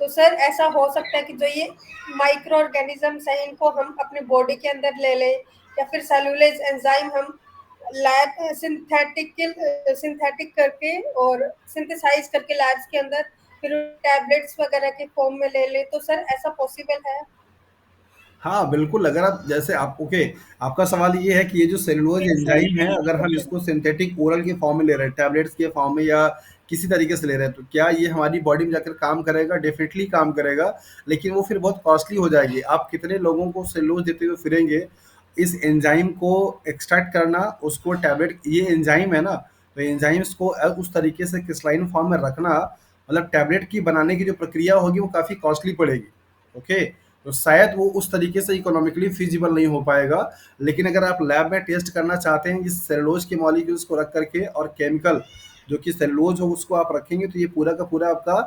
तो सर ऐसा हो सकता है कि जो ये माइक्रो ऑर्गेनिजम्स हैं इनको हम अपने बॉडी के अंदर ले लें, या फिर सेलुलेज एंजाइम हम लैब सिंथेटिक करके और सिंथेसाइज करके लैब्स के अंदर फिर टैबलेट्स वगैरह के फॉर्म में ले लें, तो सर ऐसा पॉसिबल है? हाँ, बिल्कुल। अगर आप जैसे आप ओके, आपका सवाल ये है कि ये जो सेलुलोज एंजाइम है, अगर हम इसको सिंथेटिक ओरल के फॉर्म में ले रहे हैं, टैबलेट्स के फॉर्म में या किसी तरीके से ले रहे हैं, तो क्या ये हमारी बॉडी में जाकर काम करेगा? डेफिनेटली काम करेगा, लेकिन वो फिर बहुत कॉस्टली हो जाएगी। आप कितने लोगों को सेलुलोज देते हुए फिरेंगे? इस एंजाइम को एक्सट्रैक्ट करना, उसको टैबलेट, ये एंजाइम है ना, तो एंजाइम्स को उस तरीके से क्रिस्टलाइन फॉर्म में रखना, मतलब टैबलेट की बनाने की जो प्रक्रिया होगी वो काफ़ी कॉस्टली पड़ेगी। ओके। तो शायद वो उस तरीके से इकोनॉमिकली फिजिबल नहीं हो पाएगा। लेकिन अगर आप लैब में टेस्ट करना चाहते हैं इस सेलुलोज के मॉलिक्यूल्स को रख करके, और केमिकल जो कि सेलुलोज हो उसको आप रखेंगे, तो ये पूरा का पूरा आपका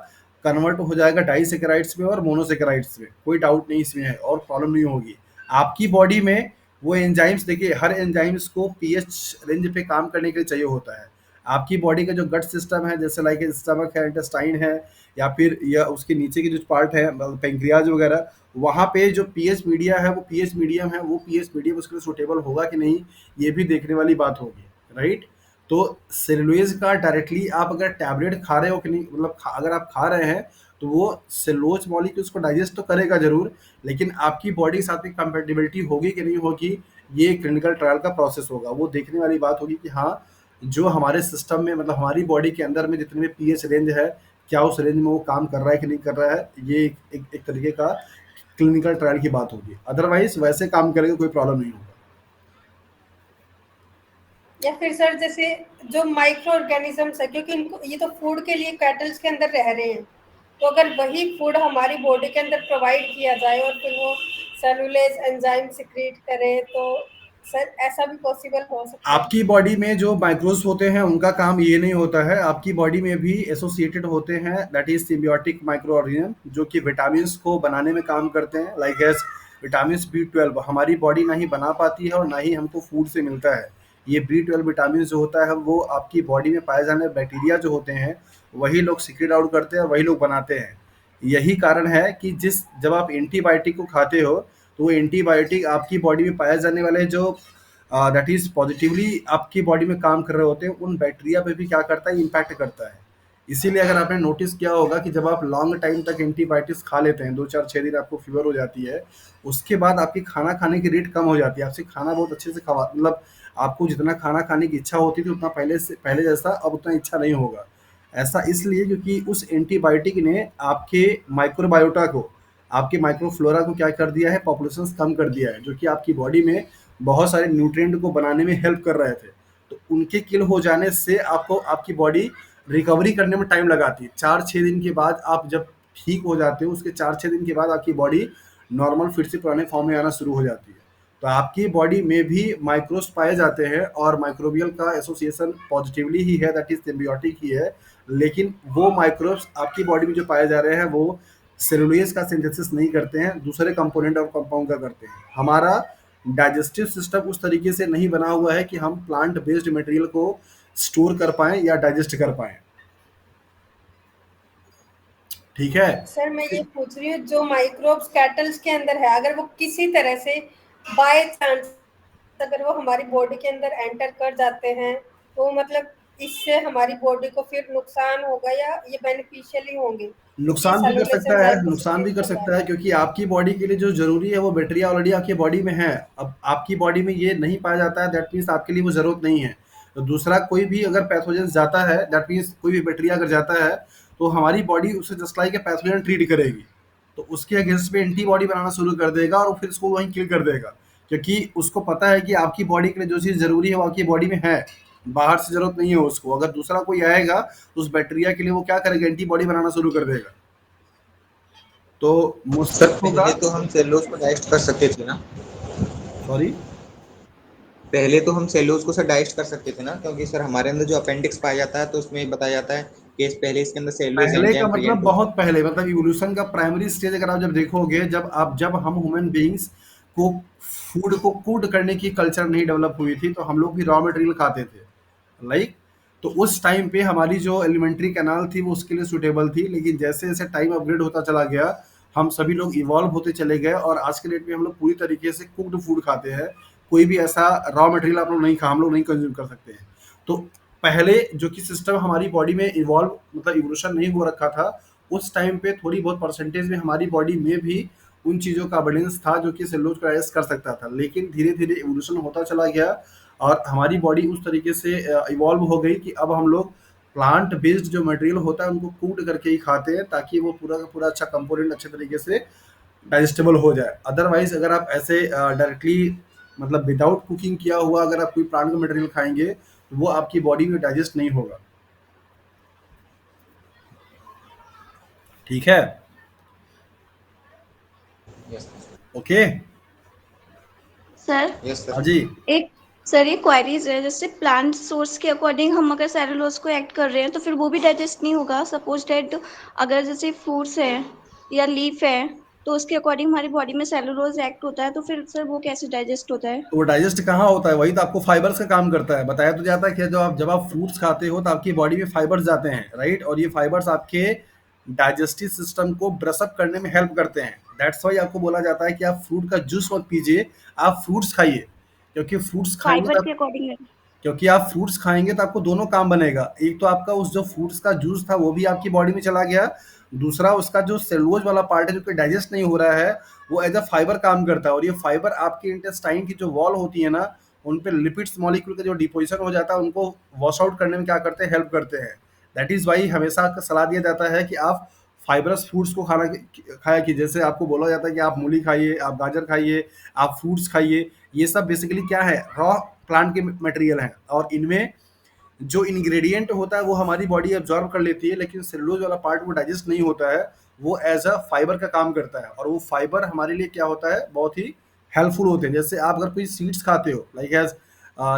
कन्वर्ट हो जाएगा डाइसेकेराइड्स में और मोनोसेकेराइड्स में। कोई डाउट नहीं इसमें है, और प्रॉब्लम नहीं होगी आपकी बॉडी में। वो एंजाइम्स देखिए, हर एंजाइम्स को पीएच रेंज पे काम करने के लिए चाहिए होता है। आपकी बॉडी का जो गट सिस्टम है, जैसे लाइक स्टमक है, इंटेस्टाइन है, या फिर या उसके नीचे की जो पार्ट है, पेंक्रियाज वगैरह, वहाँ पे जो पीएच मीडिया है, वो पीएच मीडियम है, वो पीएच मीडियम उसके लिए सूटेबल होगा कि नहीं, ये भी देखने वाली बात होगी। राइट। तो सेलुलोज का डायरेक्टली आप अगर टैबलेट खा रहे हो कि नहीं, मतलब अगर आप खा रहे हैं, तो वो सेलुलोज मॉलिक्यूल्स को डाइजेस्ट तो करेगा जरूर, लेकिन आपकी बॉडी के साथ में कंपेटिबिलिटी होगी कि नहीं होगी, ये क्लिनिकल ट्रायल का प्रोसेस होगा। वो देखने वाली बात होगी कि हाँ, जो हमारे सिस्टम में, मतलब हमारी बॉडी के अंदर में जितने भी पीएच रेंज है, क्या उस रेंज में वो काम कर रहा है कि नहीं कर रहा है, ये एक तरीके का क्लिनिकल ट्रायल की बात होगी। अदरवाइज वैसे काम करेगा, कोई प्रॉब्लम नहीं होगा। या फिर सर जैसे जो माइक्रो ऑर्गेनिजम्स है, क्योंकि इनको ये तो फूड के लिए कैटल्स के अंदर रह रहे हैं, तो अगर वही फूड हमारी बॉडी के अंदर प्रोवाइड किया जाए और फिर वो सेलुलेज एंजाइम सिक्रीट करे, तो सर ऐसा भी पॉसिबल हो सकता है? आपकी बॉडी में जो माइक्रोब्स होते हैं उनका काम ये नहीं होता है। आपकी बॉडी में भी एसोसिएटेड होते हैं, that is symbiotic micro organism, जो कि विटामिन को बनाने में काम करते हैं, लाइक एज विटामिन बी 12 हमारी बॉडी ना ही बना पाती है और ना ही हमको फूड से मिलता है। ये बी 12 विटामिन जो होता है वो आपकी बॉडी में पाए जाने बैक्टीरिया जो होते हैं वही लोग सिक्रेट आउट करते हैं, वही लोग बनाते हैं। यही कारण है कि जिस जब आप एंटीबायोटिक को खाते हो तो वो एंटीबायोटिक आपकी बॉडी में पाए जाने वाले जो दैट इज पॉजिटिवली आपकी बॉडी में काम कर रहे होते हैं उन बैक्टीरिया पे भी क्या करता है, इम्पैक्ट करता है। इसीलिए अगर आपने नोटिस किया होगा कि जब आप लॉन्ग टाइम तक एंटीबायोटिक्स खा लेते हैं, 2 4 6 दिन आपको फीवर हो जाती है, उसके बाद आपकी खाना खाने की रेट कम हो जाती है। आपसे खाना बहुत अच्छे से खवा मतलब आपको जितना खाना खाने की इच्छा होती थी उतना पहले जैसा अब उतना इच्छा नहीं होगा। ऐसा इसलिए क्योंकि उस एंटीबायोटिक ने आपके माइक्रोबायोटा को, आपके माइक्रोफ्लोरा को क्या कर दिया है, पॉपुलेशन कम कर दिया है, जो कि आपकी बॉडी में बहुत सारे न्यूट्रिएंट को बनाने में हेल्प कर रहे थे। तो उनके किल हो जाने से आपको आपकी बॉडी रिकवरी करने में टाइम लगाती है। 4 6 दिन के बाद आप जब ठीक हो जाते हो, उसके 4 6 दिन के बाद आपकी बॉडी नॉर्मल फिर से पुराने फॉर्म में आना शुरू हो जाती है। तो आपकी बॉडी में भी माइक्रोब्स पाए जाते हैं और माइक्रोबियल का एसोसिएशन पॉजिटिवली ही है, दैट इज सिम्बियोटिक ही है। लेकिन वो माइक्रोब्स आपकी बॉडी में जो पाए जा रहे हैं वो सेलुलोज का सिंथेसिस नहीं करते हैं, दूसरे कंपोनेंट और कंपाउंड का करते हैं। हमारा डाइजेस्टिव सिस्टम उस तरीके से नहीं बना हुआ है कि हम प्लांट बेस्ड मटेरियल को स्टोर कर पाएँ या डाइजेस्ट कर पाएँ। ठीक है? सर मैं ये पूछ रही हूँ, जो माइक्रोब्स कैटल्स के अंदर है, अगर वो किसी तरह से बाय चांस अगर वो हमारी बॉडी के अंदर एंटर कर जाते हैं तो मतलब इससे हमारी बॉडी को फिर नुकसान होगा या ये बेनिफिशियल ही होंगे, क्योंकि नुकसान भी कर सेलुलोज सकता है, एंजाइम को नुकसान भी सिक्रेट कर कर रहा सकता है। है क्योंकि आपकी बॉडी के लिए जो ज़रूरी है वो बैक्टीरिया ऑलरेडी आपकी बॉडी में है। अब आपकी बॉडी में ये नहीं पाया जाता है, दैट मीन्स आपके लिए वो ज़रूरत नहीं है। तो दूसरा कोई भी अगर पैथोजेन जाता है, दैट मीन्स कोई भी बैक्टीरिया अगर जाता है, तो हमारी बॉडी उसे just like a pathogen treat करेगी। तो उसके अगेंस्ट में एंटीबॉडी बनाना शुरू कर देगा और फिर उसको वहीं किल कर देगा। क्योंकि उसको पता है कि आपकी बॉडी के लिए जो चीज़ ज़रूरी है वो आपकी बॉडी में है, बाहर से ज़रूरत नहीं है उसको। अगर दूसरा कोई आएगा तो उस बैक्टीरिया के लिए वो क्या करेगा, एंटीबॉडी बनाना शुरू कर देगा। तो सर मुश्किल होगा। पहले तो हम सेलुलोज को डाइजेस्ट कर सकते थे ना। सॉरी। पहले तो हम सेलुलोज को सर डाइजेस्ट कर सकते थे ना, क्योंकि सर हमारे अंदर जो अपेंडिक्स पाया जाता है तो उसमें बताया जाता है कि पहले इसके अंदर सेलुलोज पहले का एंजाइम मतलब प्रेजेंट होता बहुत है। पहले, मतलब इवोल्यूशन का प्राइमरी स्टेज अगर आप जब देखोगे, जब हम ह्यूमन बीइंग्स को फूड को कुड करने की कल्चर नहीं डेवलप हुई थी तो हम लोग भी रॉ मटेरियल खाते थे, लाइक। तो उस टाइम पे हमारी जो एलिमेंट्री कैनाल थी वो उसके लिए सूटेबल थी। लेकिन जैसे जैसे टाइम अपग्रेड होता चला गया, हम सभी लोग इवॉल्व होते चले गए और आज के डेट में हम लोग पूरी तरीके से कुक्ड फूड खाते हैं। कोई भी ऐसा रॉ मटेरियल आप लोग नहीं खा हम लोग नहीं कंज्यूम कर सकते हैं। तो पहले जो कि सिस्टम हमारी बॉडी में इवॉल्व मतलब इवोल्यूशन नहीं हो रखा था, उस टाइम पे थोड़ी बहुत परसेंटेज में हमारी बॉडी में भी उन चीज़ों का अबंडेंस था जो कि सेलुलोज को डाइजेस्ट कर सकता था। लेकिन धीरे धीरे इवोल्यूशन होता चला गया और हमारी बॉडी उस तरीके से इवॉल्व हो गई कि अब हम लोग प्लांट बेस्ड जो मटेरियल होता है उनको कुक्ड करके ही खाते हैं, ताकि वो पूरा का पूरा अच्छा कंपोनेंट अच्छे तरीके से डाइजेस्टेबल हो जाए। अदरवाइज अगर आप ऐसे डायरेक्टली मतलब विदाउट कुकिंग किया हुआ अगर आप कोई प्लांट का मटेरियल खाएंगे तो वो आपकी बॉडी में डाइजेस्ट नहीं होगा। ठीक है? Yes okay. सर यस हाँ सर। जी। एक सर ये क्वेरीज है, जैसे प्लांट सोर्स के अकॉर्डिंग हम अगर सेलुलोज को एक्ट कर रहे हैं तो फिर वो भी डाइजेस्ट नहीं होगा। सपोज डेट अगर जैसे फ्रूट्स है या लीफ है तो उसके अकॉर्डिंग हमारी बॉडी में सेलुलोज एक्ट होता है, तो फिर सर वो कैसे डाइजेस्ट होता है? तो वो डाइजेस्ट कहाँ होता है, वही तो आपको फाइबर्स का काम करता है। बताया तो जाता है कि जब आप फ्रूट्स खाते हो तो आपकी बॉडी में फाइबर्स जाते हैं, राइट। और ये फाइबर्स आपके डाइजेस्टिव सिस्टम को ब्रश अप करने में हेल्प करते हैं। दैट्स वाई आपको बोला जाता है कि आप फ्रूट का जूस मत पीजिए, आप फ्रूट्स खाइए। क्योंकि फ्रूट्स खाएंगे फाइबर तो के अकॉर्डिंग है। क्योंकि आप फ्रूट्स खाएँगे तो आपको दोनों काम बनेगा। एक तो आपका उस जो फ्रूट्स का जूस था वो भी आपकी बॉडी में चला गया, दूसरा उसका जो सेलुलोज वाला पार्ट है जो कि डाइजेस्ट नहीं हो रहा है, वो एज़ अ फाइबर काम करता है। और ये फाइबर आपके इंटेस्टाइन की जो वॉल होती है ना, उन पे लिपिड्स मॉलिक्यूल का जो डिपोज़िशन हो जाता है उनको वॉश आउट करने में क्या करते हैं, हेल्प करते हैं। दैट इज़ व्हाई हमेशा आपको सलाह दिया जाता है कि आप फाइबरस फूड्स को खाया कीजिए। जैसे आपको बोला जाता है कि आप मूली खाइए, आप गाजर खाइए, आप फ्रूट्स खाइए। ये सब बेसिकली क्या है, रॉ प्लांट के मटेरियल हैं और इनमें जो इंग्रेडिएंट होता है वो हमारी बॉडी एब्जॉर्ब कर लेती है, लेकिन सेलुलोज वाला पार्ट वो डाइजेस्ट नहीं होता है। वो एज अ फाइबर का काम करता है और वो फाइबर हमारे लिए क्या होता है, बहुत ही हेल्पफुल होते हैं। जैसे आप अगर कोई सीड्स खाते हो, लाइक एज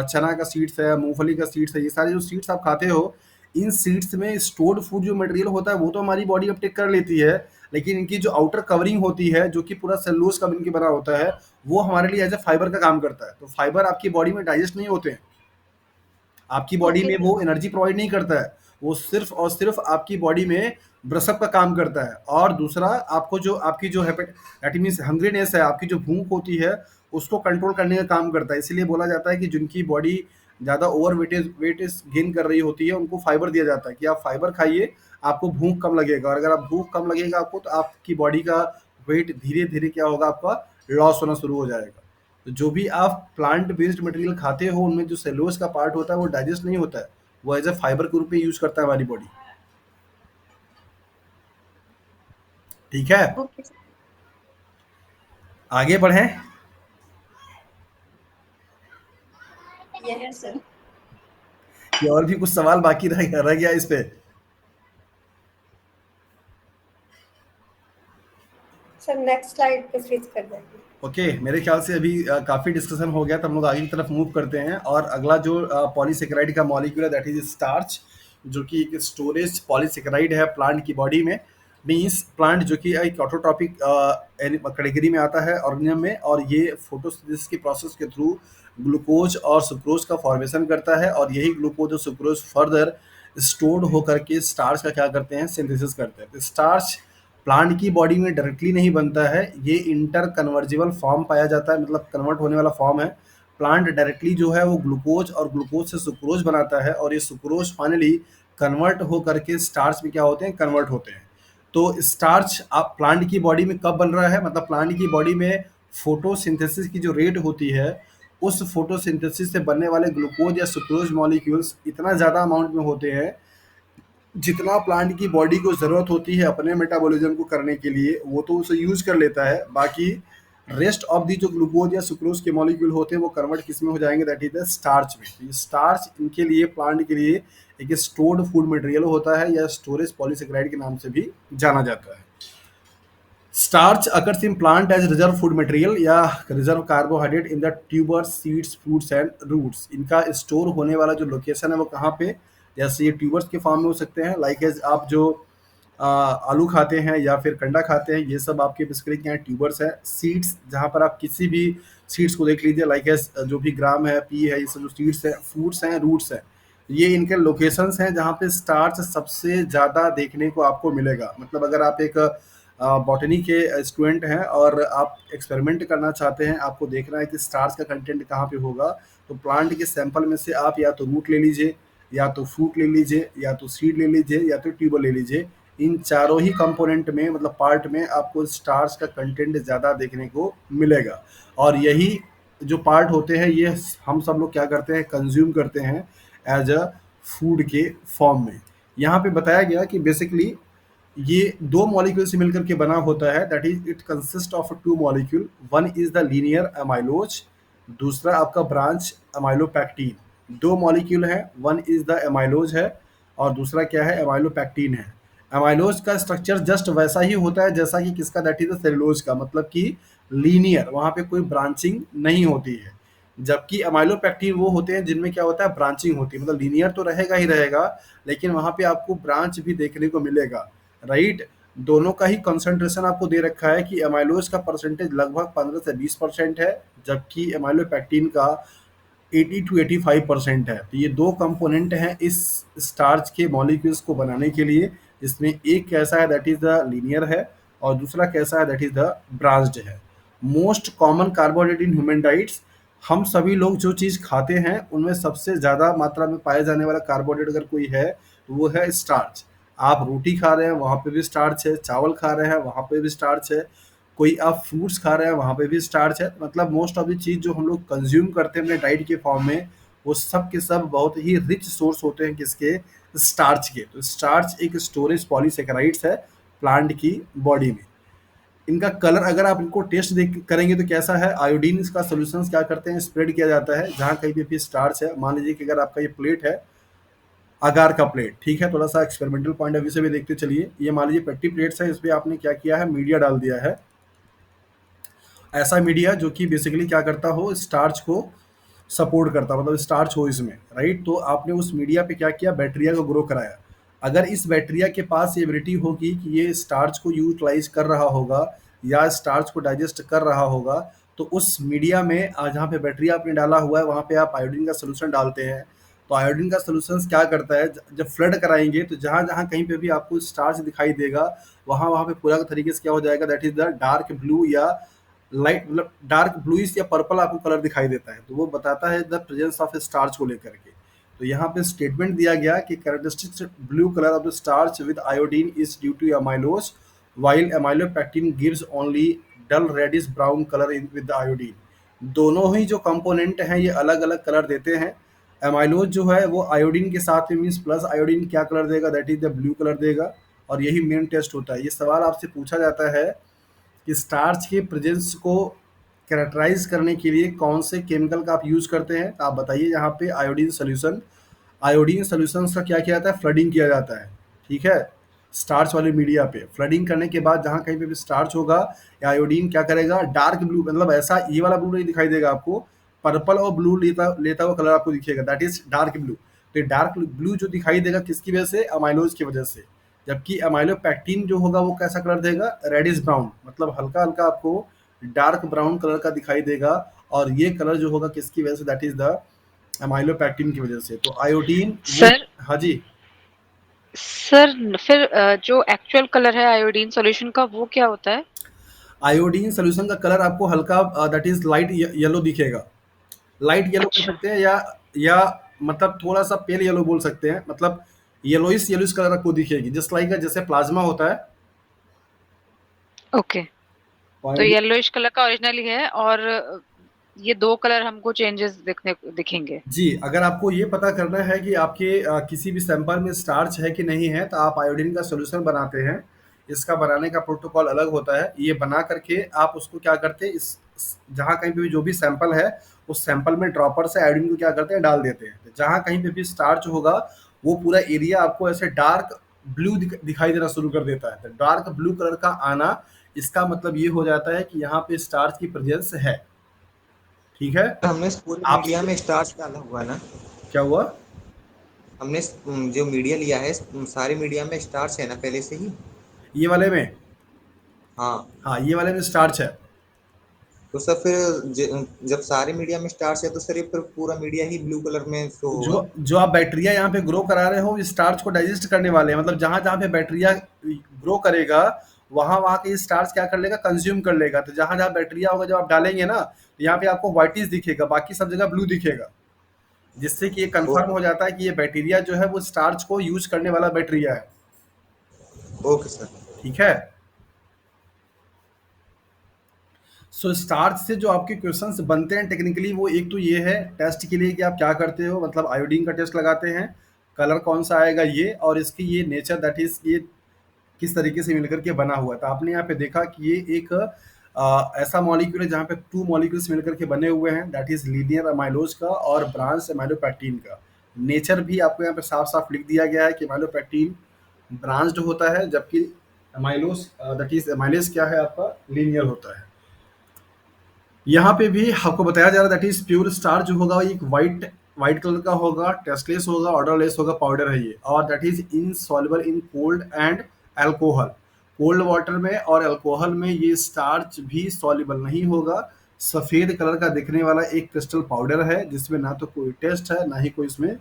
चना का सीड्स है, मूंगफली का सीड्स है, ये सारे जो सीड्स आप खाते हो, इन सीड्स में स्टोर्ड फूड जो मटेरियल होता है वो तो हमारी बॉडी अपटेक कर लेती है। लेकिन इनकी जो आउटर कवरिंग होती है, जो कि पूरा सेलुलोज का बन के बना होता है, वो हमारे लिए एज ए फाइबर का काम करता है। तो फाइबर आपकी बॉडी में डाइजेस्ट नहीं होते हैं, आपकी बॉडी ओके में वो एनर्जी प्रोवाइड नहीं करता है, वो सिर्फ और सिर्फ आपकी बॉडी में ब्रसअप का काम करता है। और दूसरा, आपको जो आपकी जो दैट मीन्स हंग्रीनेस है, आपकी जो भूख होती है, उसको कंट्रोल करने का काम करता है। इसीलिए बोला जाता है कि जिनकी बॉडी ज़्यादा ओवर वेट इज गेन कर रही होती है, उनको फाइबर दिया जाता है कि आप फाइबर खाइए, आपको भूख कम लगेगा। और अगर आप भूख कम लगेगा आपको, तो आपकी बॉडी का वेट धीरे धीरे क्या होगा, आपका लॉस होना शुरू हो जाएगा। तो जो भी आप प्लांट बेस्ड मटेरियल खाते हो, उनमें जो सेलुलोज का पार्ट होता है वो डाइजेस्ट नहीं होता है, वो एज ए फाइबर के रूप में यूज करता है हमारी बॉडी। ठीक है, ओके सर। आगे बढ़ें। Yes sir. कि और भी कुछ सवाल बाकी रह गया इस पे? सर नेक्स्ट स्लाइड पे स्विच कर देंगे। ओके, मेरे ख्याल से अभी काफी डिस्कशन हो गया, तो हम लोग आगे की तरफ मूव करते हैं। और अगला जो पॉलीसेकेराइड का मॉलिक्यूल है, दैट इज स्टार्च, जो कि एक स्टोरेज पॉलीसेकेराइड है प्लांट की बॉडी में। मीन्स प्लांट जो कि एक ऑटोट्रॉपिक कैटेगरी में आता है ऑर्गेनिज्म में, और ये फोटोसिंथेसिस के प्रोसेस के थ्रू ग्लूकोज और सुक्रोज का फॉर्मेशन करता है, और यही ग्लूकोज और सुक्रोज फर्दर स्टोर्ड होकर के स्टार्च का क्या करते हैं, सिंथेसिस करते हैं। तो स्टार्च प्लांट की बॉडी में डायरेक्टली नहीं बनता है, ये इंटर कन्वर्जिबल फॉर्म पाया जाता है, मतलब कन्वर्ट होने वाला फॉर्म है। प्लांट डायरेक्टली जो है वो ग्लूकोज और ग्लूकोज से सुक्रोज बनाता है, और ये सुक्रोज फाइनली कन्वर्ट हो करके स्टार्च में क्या होते हैं, कन्वर्ट होते हैं। तो स्टार्च आप प्लांट की बॉडी में कब बन रहा है, मतलब प्लांट की बॉडी में फोटोसिंथेसिस की जो रेट होती है, उस फोटोसिंथेसिस से बनने वाले ग्लूकोज या सुक्रोज मॉलिक्यूल्स इतना ज़्यादा अमाउंट में होते हैं, जितना प्लांट की बॉडी को ज़रूरत होती है अपने मेटाबॉलिज्म को करने के लिए, वो तो उसे यूज कर लेता है। बाकी रेस्ट ऑफ दी जो ग्लूकोज या सुक्रोज के मॉलिक्यूल होते हैं, वो कन्वर्ट किस में हो जाएंगे, दैट इज द स्टार्च में। तो ये स्टार्च इनके लिए, प्लांट के लिए एक स्टोर्ड फूड मटेरियल होता है, या स्टोरेज पॉलीसेकेराइड के नाम से भी जाना जाता है। Starch occurs in plant as reserve food material या reserve carbohydrate in the tubers, seeds, fruits and roots. इनका स्टोर होने वाला जो लोकेशन है वो कहाँ पे, जैसे ये ट्यूबर्स के फॉर्म में हो सकते हैं, लाइक एज आप जो आलू खाते हैं या फिर कंडा खाते हैं, ये सब आपके बेसिकली क्या है, ट्यूबर्स है। सीड्स, जहाँ पर आप किसी भी सीड्स को देख लीजिए, लाइक एज जो भी ग्राम है, पी है, ये सब जो सीड्स हैं, फ्रूट्स हैं, रूट्स हैं, ये इनके लोकेशंस हैं जहाँ पे स्टार्च सबसे ज़्यादा देखने को आपको मिलेगा। मतलब अगर आप एक बॉटनी के स्टूडेंट हैं और आप एक्सपेरिमेंट करना चाहते हैं, आपको देखना है कि स्टार्च का कंटेंट कहाँ पे होगा, तो प्लांट के सैंपल में से आप या तो रूट ले लीजिए, या तो फ्रूट ले लीजिए, या तो सीड ले लीजिए, या तो ट्यूबर ले लीजिए। इन चारों ही कंपोनेंट में, मतलब पार्ट में, आपको स्टार्च का कंटेंट ज़्यादा देखने को मिलेगा। और यही जो पार्ट होते हैं, ये हम सब लोग क्या करते हैं, कंज्यूम करते हैं एज अ फूड के फॉर्म में। यहाँ पे बताया गया कि बेसिकली ये दो मॉलिक्यूल से मिलकर के बना होता है, that is it consist of two molecule, one is the linear amylose, दूसरा आपका ब्रांच अमाइलोपैक्टीन। दो मॉलिक्यूल है, वन इज द अमाइलोज है और दूसरा क्या है, अमाइलोपैक्टीन है। अमाइलोज का स्ट्रक्चर जस्ट वैसा ही होता है जैसा कि किसका, दैट इज द सेलुलोज का, मतलब कि लीनियर, वहाँ पे कोई ब्रांचिंग नहीं होती है। जबकि अमाइलोपैक्टीन वो होते हैं जिनमें क्या होता है, ब्रांचिंग होती है, मतलब लीनियर तो रहेगा ही रहेगा, लेकिन वहाँ पे आपको ब्रांच भी देखने को मिलेगा, राइट। दोनों का ही कंसंट्रेशन आपको दे रखा है कि अमाइलोज का परसेंटेज लगभग 15 से 20% है, जबकि अमाइलोपैक्टीन का 80 टू 85% है। तो ये दो कंपोनेंट हैं इस स्टार्च के मॉलिक्यूल्स को बनाने के लिए, जिसमें एक कैसा है, दैट इज द लीनियर है, और दूसरा कैसा है, दैट इज द ब्रांच्ड है। Most common carbohydrate in human diets, हम सभी लोग जो चीज़ खाते हैं उनमें सबसे ज़्यादा मात्रा में पाया जाने वाला कार्बोहाइड्रेट अगर कोई है तो वो है स्टार्च। आप रोटी खा रहे हैं वहाँ पे भी स्टार्च है, चावल खा रहे हैं वहाँ पे भी स्टार्च है, कोई आप फ्रूट्स खा रहे हैं वहाँ पे भी स्टार्च है। मतलब मोस्ट ऑफ द चीज़ जो हम लोग कंज्यूम करते हैं अपने डाइट के फॉर्म में, वो सब के सब बहुत ही रिच सोर्स होते हैं किसके, स्टार्च के। तो स्टार्च एक स्टोरेज पॉलीसेकेराइड्स है प्लांट की बॉडी में। इनका कलर अगर आप इनको टेस्ट देख करेंगे तो कैसा है, आयोडीन इसका सोल्यूशन क्या करते हैं, स्प्रेड किया जाता है जहाँ कहीं भी स्टार्च है। मान लीजिए कि अगर आपका ये प्लेट है, आकार का प्लेट, ठीक है, थोड़ा सा एक्सपेरिमेंटल पॉइंट ऑफ व्यू से भी देखते चलिए। ये मान लीजिए पेट्टी प्लेट्स है, इस पर आपने क्या किया है, मीडिया डाल दिया है, ऐसा मीडिया जो कि बेसिकली क्या करता हो, स्टार्च को सपोर्ट करता, मतलब स्टार्च हो इसमें, राइट। तो आपने उस मीडिया पे क्या किया, बैक्टीरिया को ग्रो कराया। अगर इस बैक्टीरिया के पास ये एबिलिटी होगी कि ये स्टार्च को यूटिलाइज कर रहा होगा या स्टार्च को डाइजेस्ट कर रहा होगा, तो उस मीडिया में जहाँ पे बैक्टीरिया आपने डाला हुआ है वहाँ पे आप आयोडीन का सोल्यूशन डालते हैं। तो आयोडीन का सोल्यूशन क्या करता है, जब फ्लड कराएंगे तो जहाँ जहाँ कहीं पे भी आपको स्टार्च दिखाई देगा वहाँ वहाँ पे पूरा तरीके से क्या हो जाएगा, that is the dark blue या लाइट, मतलब डार्क ब्लूइश या पर्पल आपको कलर दिखाई देता है, तो वो बताता है द प्रेजेंस ऑफ स्टार्च को लेकर के। तो यहाँ पे स्टेटमेंट दिया गया कि characteristics blue colour of the starch with iodine is due to amylose, while amylopectin gives only dull reddish brown colour in with iodine. दोनों ही जो कंपोनेंट हैं ये अलग अलग कलर देते हैं। एमाइलोज जो है वो आयोडीन के साथ में मीन्स प्लस आयोडीन क्या कलर देगा, that is the blue colour देगा, और यही मेन टेस्ट होता है। ये सवाल आपसे पूछा जाता है कि स्टार्च के प्रेजेंस को कैरेक्टराइज करने के लिए कौन से केमिकल का आप यूज़ करते हैं, तो आप बताइए। यहाँ पे आयोडीन सोल्यूशन, आयोडीन सोल्यूशन का क्या किया जाता है, फ्लडिंग किया जाता है, ठीक है। स्टार्च वाले मीडिया पे फ्लडिंग करने के बाद जहाँ कहीं पे भी स्टार्च होगा, या आयोडीन क्या करेगा, डार्क ब्लू, मतलब ऐसा ये वाला ब्लू नहीं दिखाई देगा आपको, पर्पल और ब्लू लेता लेता हुआ कलर आपको दिखेगा, दैट इज डार्क ब्लू। तो ये डार्क ब्लू जो दिखाई देगा किसकी वजह से, अमाइलोज की वजह से। जबकि अमाइलोपैक्टिन जो होगा वो कैसा कलर देगा, रेडिश ब्राउन, मतलब हल्का हल्का आपको डार्क ब्राउन कलर का दिखाई देगा, और ये कलर जो होगा किसकी वजह से, दैट इज द अमाइलोपैक्टिन की वजह से। तो आयोडीन वो, सर हाँ जी, सर फिर जो एक्चुअल कलर है आयोडीन सॉल्यूशन का वो क्या होता है? आयोडीन सोल्यूशन का कलर आपको हल्का दैट इज लाइट येलो दिखेगा। लाइट येलो कह अच्छा, सकते हैं, या मतलब थोड़ा सा पेल येलो बोल सकते हैं, मतलब येलोइश येलोइश कलर आपको दिखेगी, जस्ट लाइक जैसे प्लाज्मा होता है। ओके। तो तो आयोडीन, येलोइश कलर का ओरिजिनली है और ये 2 कलर हमको चेंजेस दिखेंगे। जी, अगर आपको ये पता करना है कि आपके किसी भी सैंपल में स्टार्च है कि नहीं है, तो आप आयोडीन का सॉल्यूशन बनाते हैं। इसका बनाने का प्रोटोकॉल अलग होता है। ये बना करके आप उसको क्या करते हैं, जहाँ कहीं पे भी जो भी सैंपल है, उस सैंपल में ड्रॉपर से आयोडीन को क्या करते हैं, डाल देते हैं। तो जहाँ कहीं पे भी स्टार्च होगा, वो पूरा एरिया आपको ऐसे डार्क ब्लू दिखाई देना शुरू कर देता है। तो डार्क ब्लू कलर का आना, इसका मतलब ये हो जाता है कि यहाँ पे स्टार्च की प्रेजेंस है, ठीक है। हमने इस पूरे आप मीडिया में स्टार्च डाला हुआ है ना। क्या हुआ, हमने जो मीडिया लिया है सारे मीडिया में स्टार्च है ना पहले से ही। ये वाले में, हाँ, हाँ, ये वाले में स्टार्च है। तो सर फिर जब सारे मीडिया में स्टार्च है तो सर ये फिर पूरा मीडिया ही ब्लू कलर में शो होगा। जो आप बैक्टीरिया यहाँ पे ग्रो करा रहे हो, स्टार्च को डाइजेस्ट करने वाले हैं, मतलब जहाँ जहाँ पे बैक्टीरिया ग्रो करेगा, वहाँ वहाँ के स्टार्च क्या कर लेगा, कंज्यूम कर लेगा। तो जहाँ जहाँ बैक्टीरिया होगा, जब आप डालेंगे ना, तो यहाँ पे आपको व्हाइटिश दिखेगा, बाकी सब जगह ब्लू दिखेगा, जिससे कि ये कंफर्म हो ओके। जाता है कि ये बैक्टीरिया जो है वो स्टार्च को यूज करने वाला बैक्टीरिया है, ओके सर। ठीक है। सो स्टार्च से जो आपके क्वेश्चंस बनते हैं टेक्निकली, वो एक तो ये है टेस्ट के लिए कि आप क्या करते हो, मतलब आयोडीन का टेस्ट लगाते हैं, कलर कौन सा आएगा ये, और इसकी ये नेचर, दैट इज ये किस तरीके से मिलकर के बना हुआ है। तो आपने यहाँ पे देखा कि ये एक ऐसा मॉलिक्यूल है जहाँ पे 2 मॉलिक्यूल्स मिलकर के बने हुए हैं, दैट इज लीनियर अमाइलोज का और ब्रांच अमाइलोपैक्टिन का। नेचर भी आपको यहाँ पे साफ साफ लिख दिया गया है कि अमाइलोपैक्टिन ब्रांच्ड होता है, जबकि अमाइलोज दैट इज अमाइलेज क्या है आपका, लीनियर होता है। यहाँ पे भी आपको बताया जा रहा है दैट इज प्योर स्टार जो होगा एक वाइट वाइट कलर का होगा, टेस्टलेस होगा, ऑर्डरलेस होगा, पाउडर है ये, और that is insoluble in cold and alcohol. Cold water में और अल्कोहल में ये स्टार्च भी सॉल्युबल नहीं होगा। सफ़ेद कलर का दिखने वाला एक क्रिस्टल पाउडर है, जिसमें ना तो कोई टेस्ट है, ना ही कोई इसमें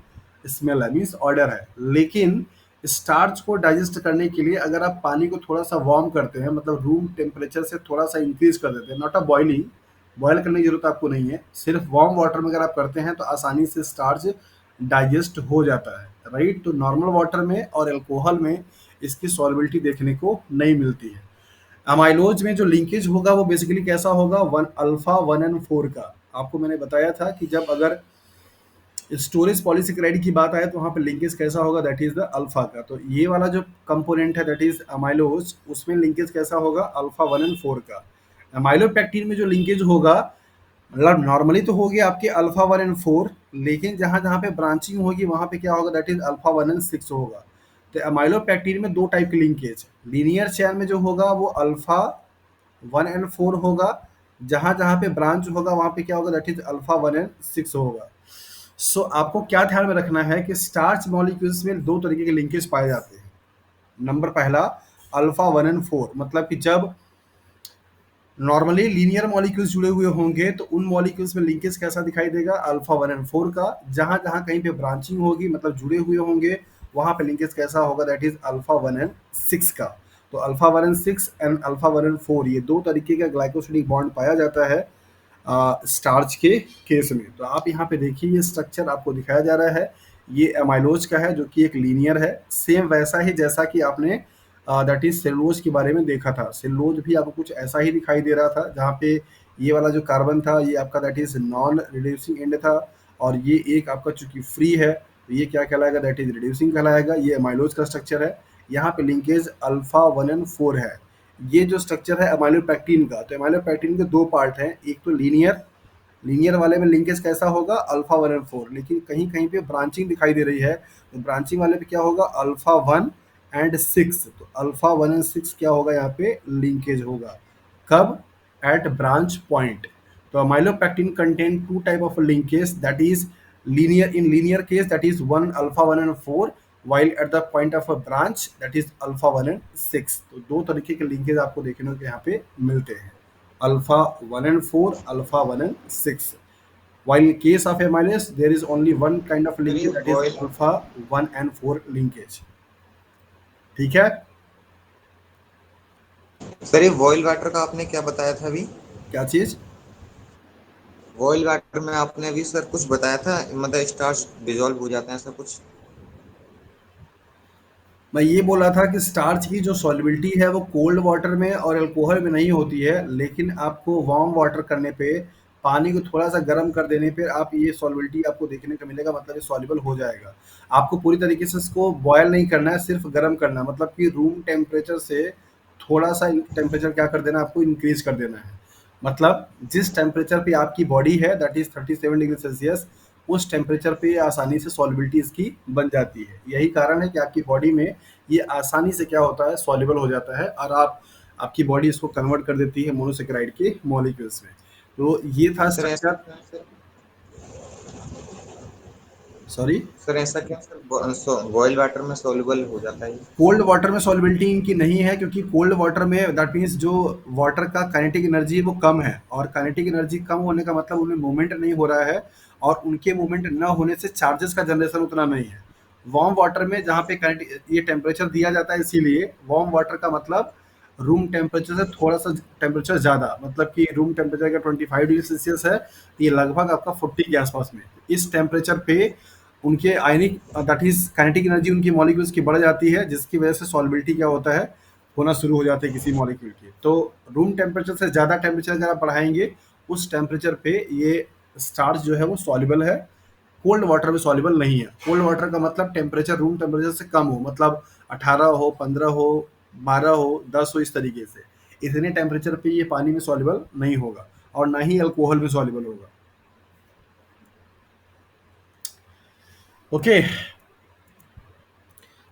स्मेल है, मीन्स ऑर्डर है। लेकिन स्टार्च को डाइजेस्ट करने के लिए अगर आप पानी को थोड़ा सा वार्म करते हैं, मतलब रूम टेम्परेचर से थोड़ा सा इंक्रीज कर देते हैं, नॉट अ बॉइलिंग, बॉयल करने की जरूरत आपको नहीं है, सिर्फ वार्म वाटर में अगर आप करते हैं तो आसानी से स्टार्च डाइजेस्ट हो जाता है, राइट। तो नॉर्मल वाटर में और अल्कोहल में इसकी सॉल्युबिलिटी देखने को नहीं मिलती है। अमाइलोज में जो लिंकेज होगा वो बेसिकली कैसा होगा, 1 अल्फा 1 and 4 का। आपको मैंने बताया था कि जब अगर स्टोरेज पॉलीसेकेराइड की बात आए तो वहाँ पे लिंकेज कैसा होगा, दैट इज द अल्फा का। तो ये वाला जो कंपोनेंट है दैट इज अमाइलोज, उसमें लिंकेज कैसा होगा, अल्फा 1 and 4 का। अमाइलोपैक्टिन में जो लिंकेज होगा, मतलब नॉर्मली तो होगी आपके अल्फा 1 and 4, लेकिन जहाँ जहाँ पे ब्रांचिंग होगी वहाँ पे क्या होगा, दैट इज अल्फा 1 and 6 होगा। तो अमाइलोपैक्टिन में 2 टाइप की लिंकेज, लीनियर चेन में जो होगा वो अल्फा 1 and 4 होगा, जहाँ जहाँ पे ब्रांच होगा वहाँ पे क्या होगा, दैट इज अल्फा 1 and 6 होगा। सो आपको क्या ध्यान में रखना है कि स्टार्च मॉलिक्यूल्स में 2 तरीके के लिंकेज पाए जाते हैं। नंबर पहला अल्फा 1 एंड 4, मतलब कि जब नॉर्मली लीनियर मॉलिक्यूल्स जुड़े हुए होंगे तो उन मॉलिक्यूल्स में लिंकेज कैसा दिखाई देगा, अल्फा 1 एंड 4 का। जहाँ-जहाँ कहीं पे ब्रांचिंग होगी मतलब जुड़े हुए होंगे, वहाँ पे लिंकेज कैसा होगा, दैट इज़ अल्फा 1 एंड 6 का। तो alpha 1 and 6 and alpha 1 and 4 ये 2 तरीके का ग्लाइकोसिडिक बॉन्ड पाया जाता है स्टार्च के केस में। तो आप यहाँ पे देखिए ये स्ट्रक्चर आपको दिखाया जा रहा है, ये एमाइलोज का है जो कि एक लीनियर है, सेम वैसा ही जैसा कि आपने दैट इज सेलुलोज के बारे में देखा था। सेलुलोज भी आपको कुछ ऐसा ही दिखाई दे रहा था, जहाँ पे ये वाला जो कार्बन था ये आपका that is non reducing and था, और ये एक आपका चूंकि फ्री है तो ये क्या कहलाएगा, दैट इज रिड्यूसिंग कहलाएगा। ये एमाइलोज का स्ट्रक्चर है। यहाँ पे लिंकेज अल्फा 1 एंड 4 है। ये जो स्ट्रक्चर है एमाइलोपेक्टिन का, तो एमाइलोपेक्टिन के 2 पार्ट हैं, एक तो लीनियर, लीनियर वाले में लिंकेज कैसा होगा अल्फा 1 एंड 4, लेकिन कहीं-कहीं पे ब्रांचिंग दिखाई दे रही है, तो ब्रांचिंग वाले पे क्या होगा अल्फा 1 एंड 6। तो अल्फा 1 एंड 6 क्या होगा यहाँ पे लिंकेज होगा, कब, एट ब्रांच पॉइंट। तो amylopectin contain 2 type of linkage, that is linear, in linear case that is 1 alpha 1 and 4, while at the point of a branch that is alpha 1 and 6। तो 2 तरीके के लिंकेज आपको देखने को यहाँ पे मिलते हैं, alpha 1 and 4, alpha 1 and 6। While in case of amylase there is only one kind of sir ये linkage, that is voile alpha 1 and 4 linkage। ठीक है, सर ये वॉइल वाटर का आपने क्या बताया था अभी? क्या चीज? वॉइल वाटर में आपने अभी सर कुछ बताया था, मतलब स्टार्च डिजोल्व हो जाते हैं ऐसा कुछ? मैं ये बोल रहा था कि स्टार्च की जो सॉल्युबिलिटी है वो कोल्ड वाटर में और अल्कोहल में नहीं होती है, लेकिन आपको वार्म वाटर करने पे, पानी को थोड़ा सा गर्म कर देने पे आप ये सॉल्युबिलिटी आपको देखने को मिलेगा, मतलब ये सॉल्युबल हो जाएगा। आपको पूरी तरीके से इसको बॉयल नहीं करना है, सिर्फ गर्म करना है, मतलब कि रूम टेम्परेचर से थोड़ा सा टेम्परेचर क्या कर देना है, आपको इंक्रीज कर देना है। मतलब जिस टेम्परेचर पे आपकी बॉडी है दैट इज 37 डिग्री सेल्सियस, उस टेम्परेचर पे आसानी से सॉल्युबिलिटी इसकी बन जाती है। यही कारण है कि आपकी बॉडी में ये आसानी से क्या होता है सॉल्युबल हो जाता है, और आपकी बॉडी इसको कन्वर्ट कर देती है मोनोसेकेराइड के मॉलिक्यूल्स में। तो ये था सर ऐसा स्ट्रक्चर। क्या सर? सॉरी, सर ऐसा क्या सर बॉइल वाटर में सॉल्युबल हो जाता है ये? कोल्ड वाटर में सॉल्युबिलिटी इनकी नहीं है, क्योंकि कोल्ड वाटर में दैट मीन्स जो वाटर का काइनेटिक एनर्जी है वो कम है, और काइनेटिक एनर्जी कम होने का मतलब उनमें मूवमेंट नहीं हो रहा है, और उनके मूवमेंट न होने से चार्जेस का जनरेशन उतना नहीं है। वार्म वाटर में जहाँ पे काइनेटिक ये टेम्परेचर दिया जाता है, इसीलिए वार्म वाटर का मतलब रूम टेम्परेचर से थोड़ा सा टेम्परेचर ज़्यादा, मतलब कि रूम टेम्परेचर अगर 25 डिग्री सेल्सियस है तो ये लगभग आपका 40 के आसपास में। इस टेम्परेचर पे उनके आयनिक दैट इज काइनेटिक एनर्जी उनकी मॉलिक्यूल्स की बढ़ जाती है, जिसकी वजह से सॉल्युबिलिटी क्या होता है होना शुरू हो जाता है किसी मॉलिक्यूल की। तो रूम टेम्परेचर से ज़्यादा टेम्परेचर अगर आप बढ़ाएंगे, उस टेम्परेचर पे ये स्टार्च जो है वो सॉल्युबल है, कोल्ड वाटर में सॉल्युबल नहीं है। कोल्ड वाटर का मतलब टेम्परेचर रूम टेम्परेचर से कम हो, मतलब 18 हो, 15 हो, 12 हो, 10 हो, इस तरीके से। इतने टेम्परेचर पे ये पानी में सॉल्युबल नहीं होगा, और ना ही अल्कोहल में सॉल्युबल होगा। ओके,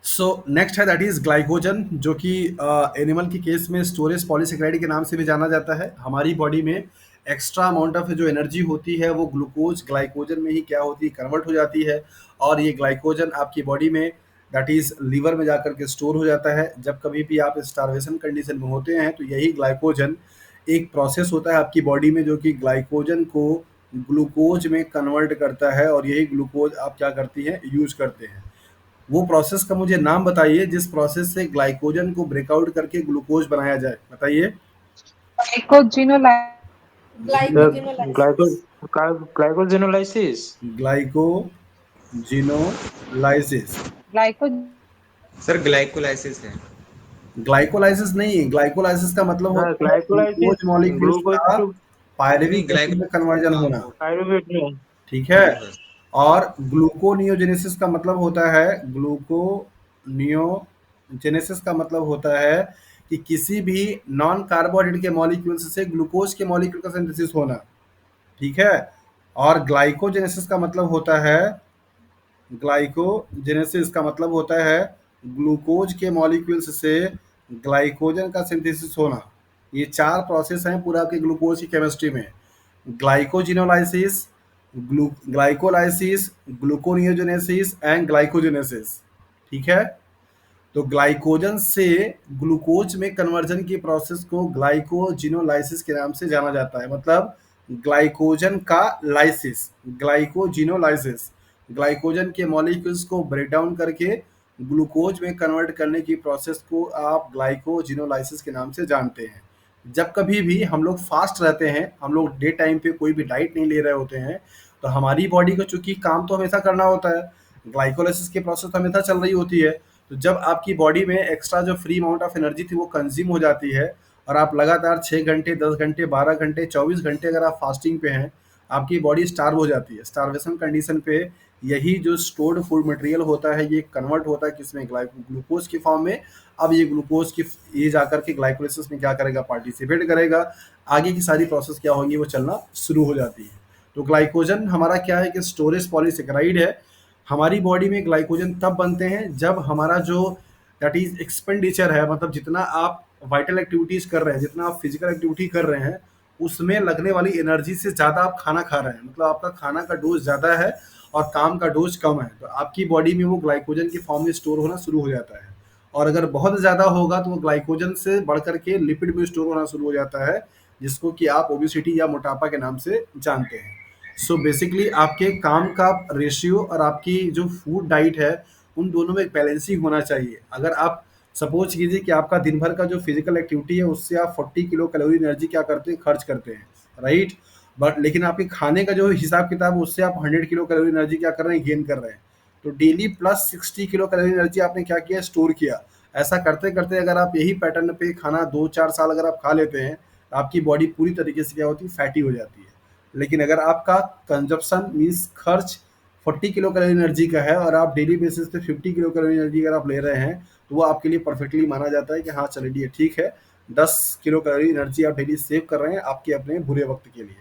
सो नेक्स्ट है दैट इज ग्लाइकोजन, जो कि एनिमल के केस में स्टोरेज पॉलीसेकेराइड के नाम से भी जाना जाता है। हमारी बॉडी में एक्स्ट्रा अमाउंट ऑफ जो एनर्जी होती है वो ग्लूकोज ग्लाइकोजन में ही क्या होती है कन्वर्ट हो जाती है, और ये ग्लाइकोजन आपकी बॉडी में दैट इज लीवर में जाकर के स्टोर हो जाता है। जब कभी भी आप स्टारवेशन कंडीशन में होते हैं तो यही ग्लाइकोजन एक प्रोसेस होता है आपकी बॉडी में जो कि ग्लाइकोजन को ग्लूकोज में कन्वर्ट करता है, और यही ग्लूकोज आप क्या करती हैं यूज करते हैं। वो प्रोसेस का मुझे नाम बताइए जिस प्रोसेस से ग्लाइकोजन को ब्रेकआउट करके ग्लूकोज बनाया जाए, बताइए। Glycogenolysis. Glycogenolysis. Glycogenolysis. Sir glycolysis है। ग्लाइकोलाइसिस नहीं, ग्लाइकोलाइसिस का मतलब हाँ, होता है ग्लाइकोलाइसिस ग्लूकोज मॉलिक्यूल्स ग्लूकोज का टू नहीं पायरेविक एसिड में ग्लाइकोलाइसिस कन्वर्जन का होना, वो पायरुवेट में। ठीक हाँ है। जी सर। और ग्लूकोनियोजेनेसिस का मतलब होता है, ग्लूकोनियोजेनेसिस का मतलब होता है कि किसी भी नॉन कार्बोहाइड्रेट के मॉलिक्यूल्स से ग्लूकोज के मॉलिक्यूल का सिंथेसिस होना, ठीक है। और ग्लाइकोजेनेसिस का मतलब होता है, ग्लाइकोजेनेसिस का मतलब होता है ग्लूकोज के मॉलिक्यूल्स से ग्लाइकोजन का सिंथेसिस होना। ये 4 प्रोसेस हैं पूरा आपके ग्लूकोज की केमिस्ट्री में, glycogenolysis, glycolysis, gluconeogenesis and glycogenesis. ठीक है, तो ग्लाइकोजन से ग्लूकोज में कन्वर्जन की प्रोसेस को ग्लाइकोजिनोलाइसिस के नाम से जाना जाता है। मतलब ग्लाइकोजन का लाइसिस, ग्लाइकोजिनोलाइसिस, ग्लाइकोजन के मॉलिक्यूल्स को ब्रेक डाउन करके ग्लूकोज में कन्वर्ट करने की प्रोसेस को आप ग्लाइकोजिनोलाइसिस के नाम से जानते हैं। जब कभी भी हम लोग फास्ट रहते हैं, हम लोग डे टाइम पे कोई भी डाइट नहीं ले रहे होते हैं, तो हमारी बॉडी को चूंकि काम तो हमेशा करना होता है, ग्लाइकोलाइसिस की प्रोसेस हमेशा चल रही होती है। तो जब आपकी बॉडी में एक्स्ट्रा जो फ्री अमाउंट ऑफ एनर्जी थी वो कंज्यूम हो जाती है, और आप लगातार 6 घंटे, 10 घंटे, 12 घंटे, 24 घंटे अगर आप फास्टिंग पे हैं, आपकी बॉडी स्टार्व हो जाती है। स्टारवेशन कंडीशन पे यही जो स्टोर्ड फूड मटेरियल होता है ये कन्वर्ट होता है किसमें, ग्लूकोज की फॉर्म में। अब ये ग्लूकोज की ये जाकर के ग्लाइकोलाइसिस में क्या करेगा, पार्टिसिपेट करेगा। आगे की सारी प्रोसेस क्या होगी, वो चलना शुरू हो जाती है। तो ग्लाइकोजन हमारा क्या है कि स्टोरेज पॉलीसेकेराइड है। हमारी बॉडी में ग्लाइकोजन तब बनते हैं जब हमारा जो दैट इज एक्सपेंडिचर है, मतलब जितना आप वाइटल एक्टिविटीज कर रहे हैं, जितना आप फिजिकल एक्टिविटी कर रहे हैं, उसमें लगने वाली एनर्जी से ज़्यादा आप खाना खा रहे हैं, मतलब आपका खाना का डोज ज़्यादा है और काम का डोज कम है, तो आपकी बॉडी में वो ग्लाइकोजन की फॉर्म में स्टोर होना शुरू हो जाता है। और अगर बहुत ज़्यादा होगा तो वो ग्लाइकोजन से बढ़ करके लिपिड में स्टोर होना शुरू हो जाता है, जिसको कि आप ओबिसिटी या मोटापा के नाम से जानते हैं। सो बेसिकली आपके काम का रेशियो और आपकी जो फूड डाइट है, उन दोनों में एक बैलेंसिंग होना चाहिए। अगर आप सपोज कीजिए कि आपका दिन भर का जो फिजिकल एक्टिविटी है उससे आप 40 किलो कैलोरी एनर्जी क्या करते हैं, खर्च करते हैं, राइट। बट लेकिन आपके खाने का जो हिसाब किताब उससे आप 100 किलो कैलोरी एनर्जी क्या कर रहे हैं, गेन कर रहे हैं। तो daily plus 60 kilo calorie energy आपने क्या किया, स्टोर किया। ऐसा करते करते अगर आप यही पैटर्न पे खाना 2-4 साल अगर आप खा लेते हैं, तो आपकी बॉडी पूरी तरीके से क्या होती है, फैटी हो जाती है। लेकिन अगर आपका कंजप्शन मीन्स खर्च 40 किलो कैलोरी एनर्जी का है और आप डेली बेसिस पे 50 किलो कैलोरी एनर्जी अगर आप ले रहे हैं, तो वो आपके लिए परफेक्टली माना जाता है कि हाँ चलिए ठीक है, 10 किलो कैलोरी एनर्जी आप डेली सेव कर रहे हैं आपके अपने बुरे वक्त के लिए।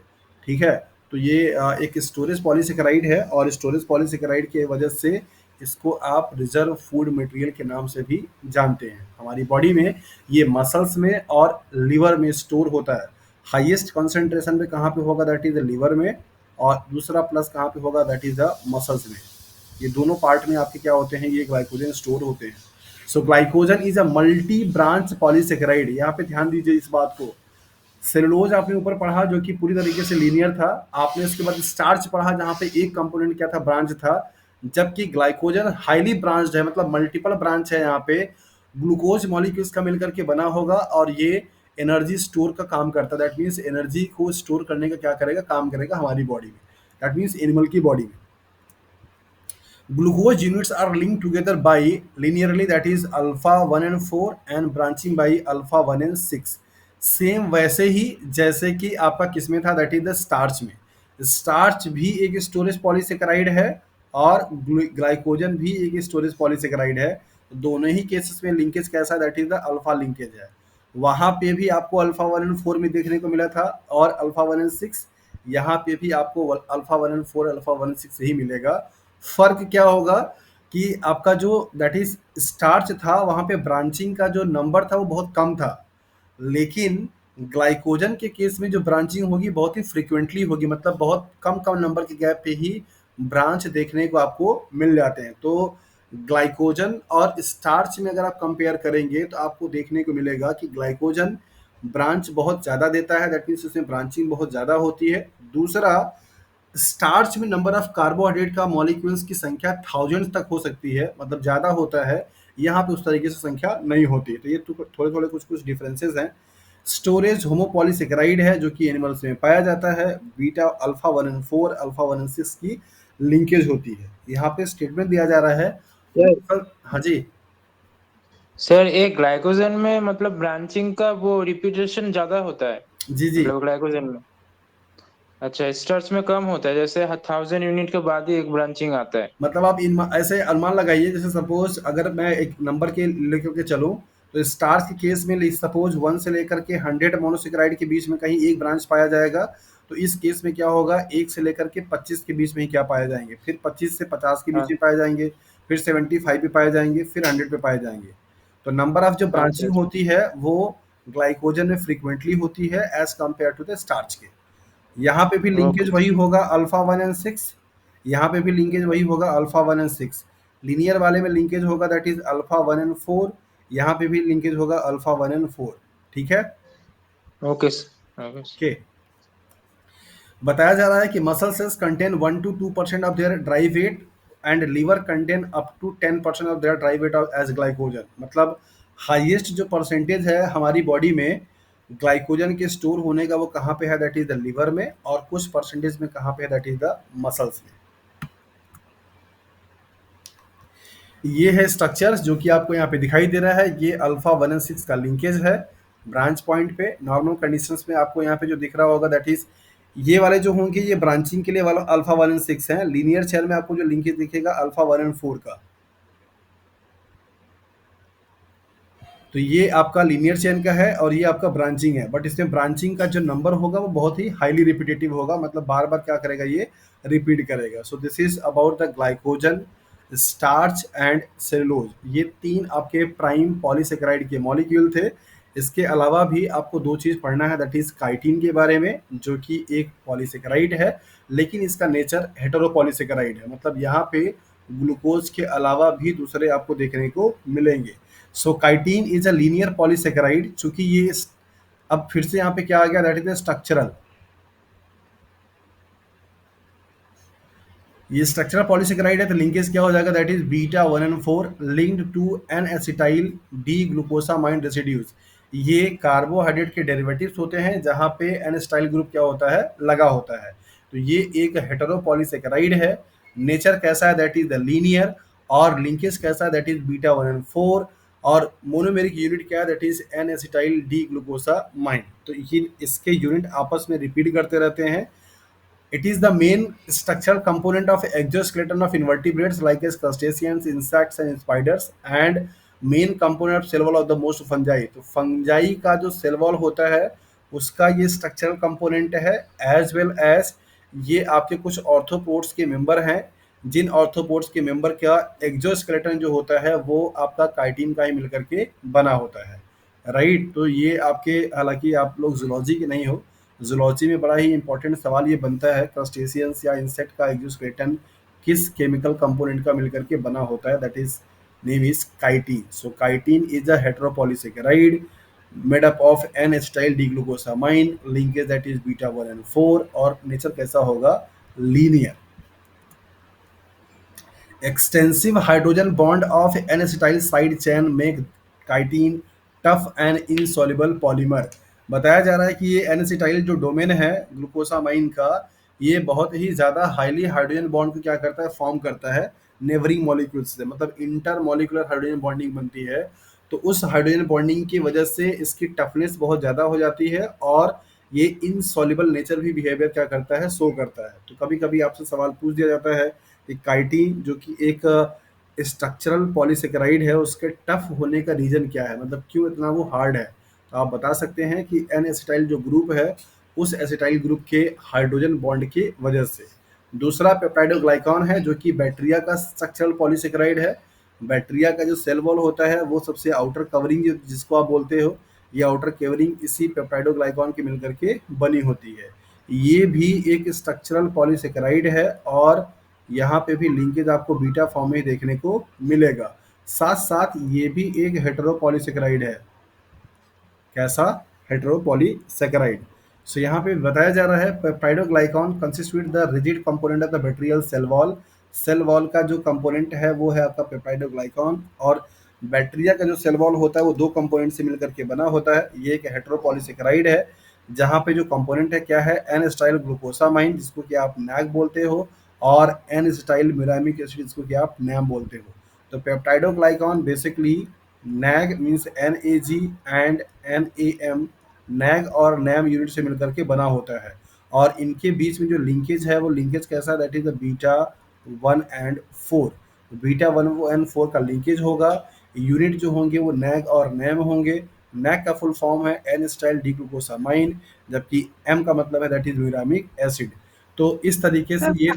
ठीक है, तो ये एक स्टोरेज पॉलीसेकेराइड है, और स्टोरेज पॉलीसेकेराइड की वजह से इसको आप रिजर्व फूड मटेरियल के नाम से भी जानते हैं। हमारी बॉडी में ये मसल्स में और लिवर में स्टोर होता है। हाईएस्ट कंसंट्रेशन पे कहाँ पे होगा, दैट इज द लिवर में, और दूसरा प्लस कहाँ पे होगा, दैट इज द मसल्स में। ये दोनों पार्ट में आपके क्या होते हैं, ये ग्लाइकोजन स्टोर होते हैं। So glycogen is a multi branch polysaccharide. यहाँ पे ध्यान दीजिए इस बात को। सेलुलोज आपने ऊपर पढ़ा जो कि पूरी तरीके से लीनियर था, आपने उसके बाद स्टार्च पढ़ा जहाँ पे एक कंपोनेंट क्या था, ब्रांच था। जबकि ग्लाइकोजन हाईली ब्रांच्ड है, मतलब मल्टीपल ब्रांच है। यहाँ पे ग्लूकोज मॉलिक्यूल्स का मिलकर के बना होगा और ये एनर्जी स्टोर का काम करता है। दैट मीन्स एनर्जी को स्टोर करने का क्या करेगा, काम करेगा हमारी बॉडी में, दैट मीन्स एनिमल की बॉडी में। Glucose units are linked together by linearly, that is alpha 1 and 4 and branching by alpha 1 and 6। Same वैसे ही जैसे कि आपका किसमें था, दैट इज द स्टार्च में। स्टार्च भी एक स्टोरेज पॉलीसेकेराइड है और ग्लाइकोजन भी एक स्टोरेज पॉलीसेकेराइड है। दोनों ही केसेस में लिंकेज कैसा, that is the alpha linkage है। वहाँ पे भी आपको अल्फा 1 एंड 4 में देखने को मिला था, और अल्फा 1 एंड 6 यहाँ पे भी आपको अल्फा 1 एंड 4, अल्फा 1 एंड 6 ही मिलेगा। फर्क क्या होगा कि आपका जो दैट इज स्टार्च था वहाँ पे ब्रांचिंग का जो नंबर था वो बहुत कम था, लेकिन ग्लाइकोजन के केस में जो ब्रांचिंग होगी बहुत ही फ्रीक्वेंटली होगी, मतलब बहुत कम कम नंबर के गैप पे ही ब्रांच देखने को आपको मिल जाते हैं। तो ग्लाइकोजन और स्टार्च में अगर आप कंपेयर करेंगे तो आपको देखने को मिलेगा कि ग्लाइकोजन ब्रांच बहुत ज़्यादा देता है, दैट मीन्स उसमें ब्रांचिंग बहुत ज़्यादा होती है। दूसरा, स्टार्च में नंबर ऑफ कार्बोहाइड्रेट का मॉलिक्यूल्स की संख्या थाउजेंड तक हो सकती है, मतलब ज़्यादा होता है। यहाँ पे उस तरीके से संख्या नहीं होती। तो ये थोड़े थोड़े कुछ कुछ डिफरेंसेस हैं। स्टोरेज होमोपॉलीसेकेराइड है जो कि एनिमल्स में पाया जाता है। Beta alpha 1 and 4, alpha 1 and 6 की लिंकेज होती है। यहाँ पे स्टेटमेंट दिया जा रहा है। हाँ जी सर, एक ग्लाइकोजन में मतलब ब्रांचिंग का वो रिपीटेशन ज्यादा होता है जी जी मतलब ग्लाइकोजन में। अच्छा, स्टार्च में कम होता है, जैसे 1000 यूनिट के बाद ही एक ब्रांचिंग आता है। मतलब आप इन ऐसे अनुमान लगाइए, जैसे सपोज अगर मैं एक नंबर के लेकर के चलूँ, तो स्टार्स के केस में सपोज 1 से लेकर के 100 मोनोसेकेराइड के बीच में कहीं एक ब्रांच पाया जाएगा। तो इस केस में क्या होगा, 1 से लेकर के 25 के बीच में ही क्या पाए जाएंगे, फिर 25 से 50 के बीच हाँ। में पाए जाएंगे, फिर 75 पे पाए जाएंगे, फिर 100 पे पाए जाएंगे। तो नंबर ऑफ जो ब्रांचिंग अच्छा। होती है वो ग्लाइकोजन में फ्रीक्वेंटली होती है as compare to the starch के। यहाँ पे भी लिंकेज ओके। वही होगा अल्फा 1 एंड 6, यहाँ पे भी लिंकेज वही होगा अल्फा 1 एंड 6। लीनियर वाले में लिंकेज होगा दैट इज अल्फा 1 एंड 4, यहाँ पे भी लिंकेज होगा अल्फा 1 एंड 4। ठीक है, okay sir, okay sir. Okay. बताया जा रहा है कि muscle cells contain 1 to 2% of their dry weight and liver contain up to 10% of their dry weight as glycogen. मतलब हाईएस्ट जो परसेंटेज है हमारी बॉडी में ग्लाइकोजन के स्टोर होने का वो कहाँ पे है, दैट इज द लिवर में, और कुछ परसेंटेज में कहाँ पे है, दैट इज द मसल्स में। ये है स्ट्रक्चर जो कि आपको यहाँ पे दिखाई दे रहा है, ये अल्फा 1 एंड 6 का लिंकेज है ब्रांच पॉइंट पे। नॉर्मल कंडीशंस में आपको यहाँ पे जो दिख रहा होगा दैट इज ये वाले जो होंगे ये ब्रांचिंग के लिए वाला अल्फा 1 एंड 6 हैं। लीनियर चेयर में आपको जो लिंकेज दिखेगा अल्फा 1 एंड 4 का, तो ये आपका लीनियर चेन का है और ये आपका ब्रांचिंग है। बट इसमें ब्रांचिंग का जो नंबर होगा वो बहुत ही हाईली रिपीटेटिव होगा, मतलब बार बार क्या करेगा, ये रिपीट करेगा। सो this is about the glycogen, starch and cellulose. ये तीन आपके प्राइम पॉलीसेकेराइड के मॉलिक्यूल थे। इसके अलावा भी आपको दो चीज़ पढ़ना है, दैट इज काइटिन के बारे में, जो कि एक पॉलीसेकेराइड है लेकिन इसका नेचर हेटेरोपॉलीसेकेराइड है। मतलब यहाँ पे ग्लूकोज के अलावा भी दूसरे आपको देखने को मिलेंगे। So chitin is a linear polysaccharide. चूंकि ये अब फिर से यहाँ पे क्या आ गया, दैट इज स्ट्रक्चरल। ये स्ट्रक्चरल पॉलीसेकेराइड है तो लिंकेज क्या हो जाएगा, that is beta 1 and 4 linked to N acetyl D glucosamine residues. ये कार्बोहाइड्रेट के डेरिवेटिव्स होते हैं जहाँ पे एन एसिटाइल ग्रुप क्या होता है, लगा होता है। तो ये एक हेटेरोपॉलीसेकेराइड है। नेचर कैसा है, दैट इज द लीनियर, और लिंकेज कैसा है, दैट इज बीटा 1 एंड 4, और मोनोमेरिक यूनिट क्या है, that is an acetyl D glucosamine. तो ये इसके यूनिट आपस में रिपीट करते रहते हैं। It is the main structural component of exoskeleton of invertebrates like as crustaceans, insects and spiders, and main component of cell wall of the most fungi। तो fungi का जो सेल वॉल होता है उसका ये स्ट्रक्चरल कंपोनेंट है, as well as ये आपके कुछ ऑर्थोपोड्स के मेंबर हैं, जिन ऑर्थोपोड्स के मेंबर का एक्जोस्केलेटन जो होता है वो आपका काइटिन का ही मिलकर के बना होता है, राइट। तो ये आपके, हालांकि आप लोग जूलॉजी के नहीं हो, जूलॉजी में बड़ा ही इंपॉर्टेंट सवाल ये बनता है, क्रस्टेशियंस या इंसेक्ट का एक्सोस्केलेटन किस केमिकल कंपोनेंट का मिलकर के बना होता है, that is name is chitin. So chitin is a heteropolysaccharide made up of N acetyl D glucosamine, linkage that is beta 1 and 4, और नेचर कैसा होगा, linear. Extensive hydrogen bond of N-acetyl side chain make chitin tough and insoluble polymer। बताया जा रहा है कि ये N-acetyl जो डोमेन है ग्लूकोसामाइन का, ये बहुत ही ज़्यादा हाईली हाइड्रोजन बॉन्ड को क्या करता है, फॉर्म करता है नेबरिंग मॉलिक्यूल्स से, मतलब इंटर मॉलिकुलर हाइड्रोजन बॉन्डिंग बनती है। तो उस हाइड्रोजन बॉन्डिंग की वजह से इसकी टफनेस बहुत ज़्यादा हो जाती है और ये इनसॉल्युबल नेचर भी बिहेवियर क्या करता है, शो करता है। तो कभी कभी आपसे सवाल पूछ दिया जाता है कि काइटिन जो कि एक स्ट्रक्चरल पॉलीसेकेराइड है उसके टफ होने का रीजन क्या है, मतलब क्यों इतना वो हार्ड है। तो आप बता सकते हैं कि एन एसिटाइल जो ग्रुप है उस एसिटाइल ग्रुप के हाइड्रोजन बॉन्ड की वजह से। दूसरा पेप्टाइडोग्लाइकॉन है जो कि बैक्टीरिया का स्ट्रक्चरल पॉलीसेकेराइड है। बैक्टीरिया का जो सेल वॉल होता है वो सबसे आउटर कवरिंग जिसको आप बोलते हो, ये आउटर कवरिंग इसी पेप्टाइडोग्लाइकॉन के मिलकर के बनी होती है। ये भी एक स्ट्रक्चरल पॉलीसेकेराइड है और यहाँ पे भी लिंकेज आपको बीटा फॉर्म में देखने को मिलेगा। साथ साथ ये भी एक हेटेरोपॉलीसेकेराइड है। कैसा, हेटेरोपॉलीसेकेराइड। सो यहाँ पे बताया जा रहा है peptidoglycan consist with the rigid component of the bacterial cell wall. Cell wall का जो कंपोनेंट है वो है आपका पेप्टाइडोग्लाइकॉन, और बैक्टीरिया का जो सेल वॉल होता है वो दो कंपोनेंट से मिलकर के बना होता है। ये एक हेटेरोपॉलीसेकेराइड है जहाँ पे जो कंपोनेंट है क्या है, एन एसिटाइल ग्लूकोसामाइन जिसको कि आप नैग बोलते हो, और एन एसिटाइल मिरामिक एसिड जिसको कि आप नैम बोलते हो। तो peptidoglycan basically NAG means NAG and NAM, NAG और नैम यूनिट से मिलकर के बना होता है, और इनके बीच में जो लिंकेज है वो लिंकेज कैसा है, that is the beta 1 and 4। Beta 1 and 4 का लिंकेज होगा। यूनिट जो होंगे वो नैग और नैम होंगे। नैग का फुल फॉर्म है एन एसिटाइल डी ग्लूकोसामाइन, जबकि एम का मतलब है दैट इज म्यूरामिक एसिड। तो इस तरीके से ये,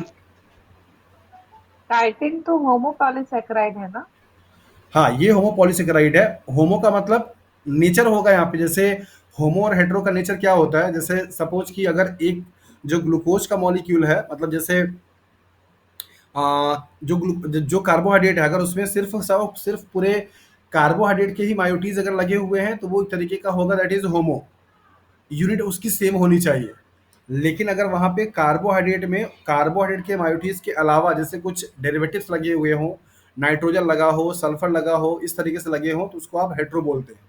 काइटिन तो होमोपॉलीसेकेराइड है ना? हाँ ये होमोपॉलीसेकेराइड है। होमो का मतलब नेचर होगा यहाँ पे, जैसे होमो और हेटेरो का नेचर क्या होता है, जैसे सपोज कि अगर एक जो ग्लूकोज का मॉलिक्यूल है, मतलब जैसे जो कार्बोहाइड्रेट है, अगर उसमें सिर्फ पूरे कार्बोहाइड्रेट के ही मायोटीज अगर लगे हुए हैं तो वो एक तरीके का होगा, दैट इज होमो, यूनिट उसकी सेम होनी चाहिए। लेकिन अगर वहाँ पे कार्बोहाइड्रेट के मायोटीज के अलावा जैसे कुछ डेरिवेटिव्स लगे हुए हों, नाइट्रोजन लगा हो, सल्फर लगा हो, इस तरीके से लगे हों, तो उसको आप हेट्रो बोलते हैं।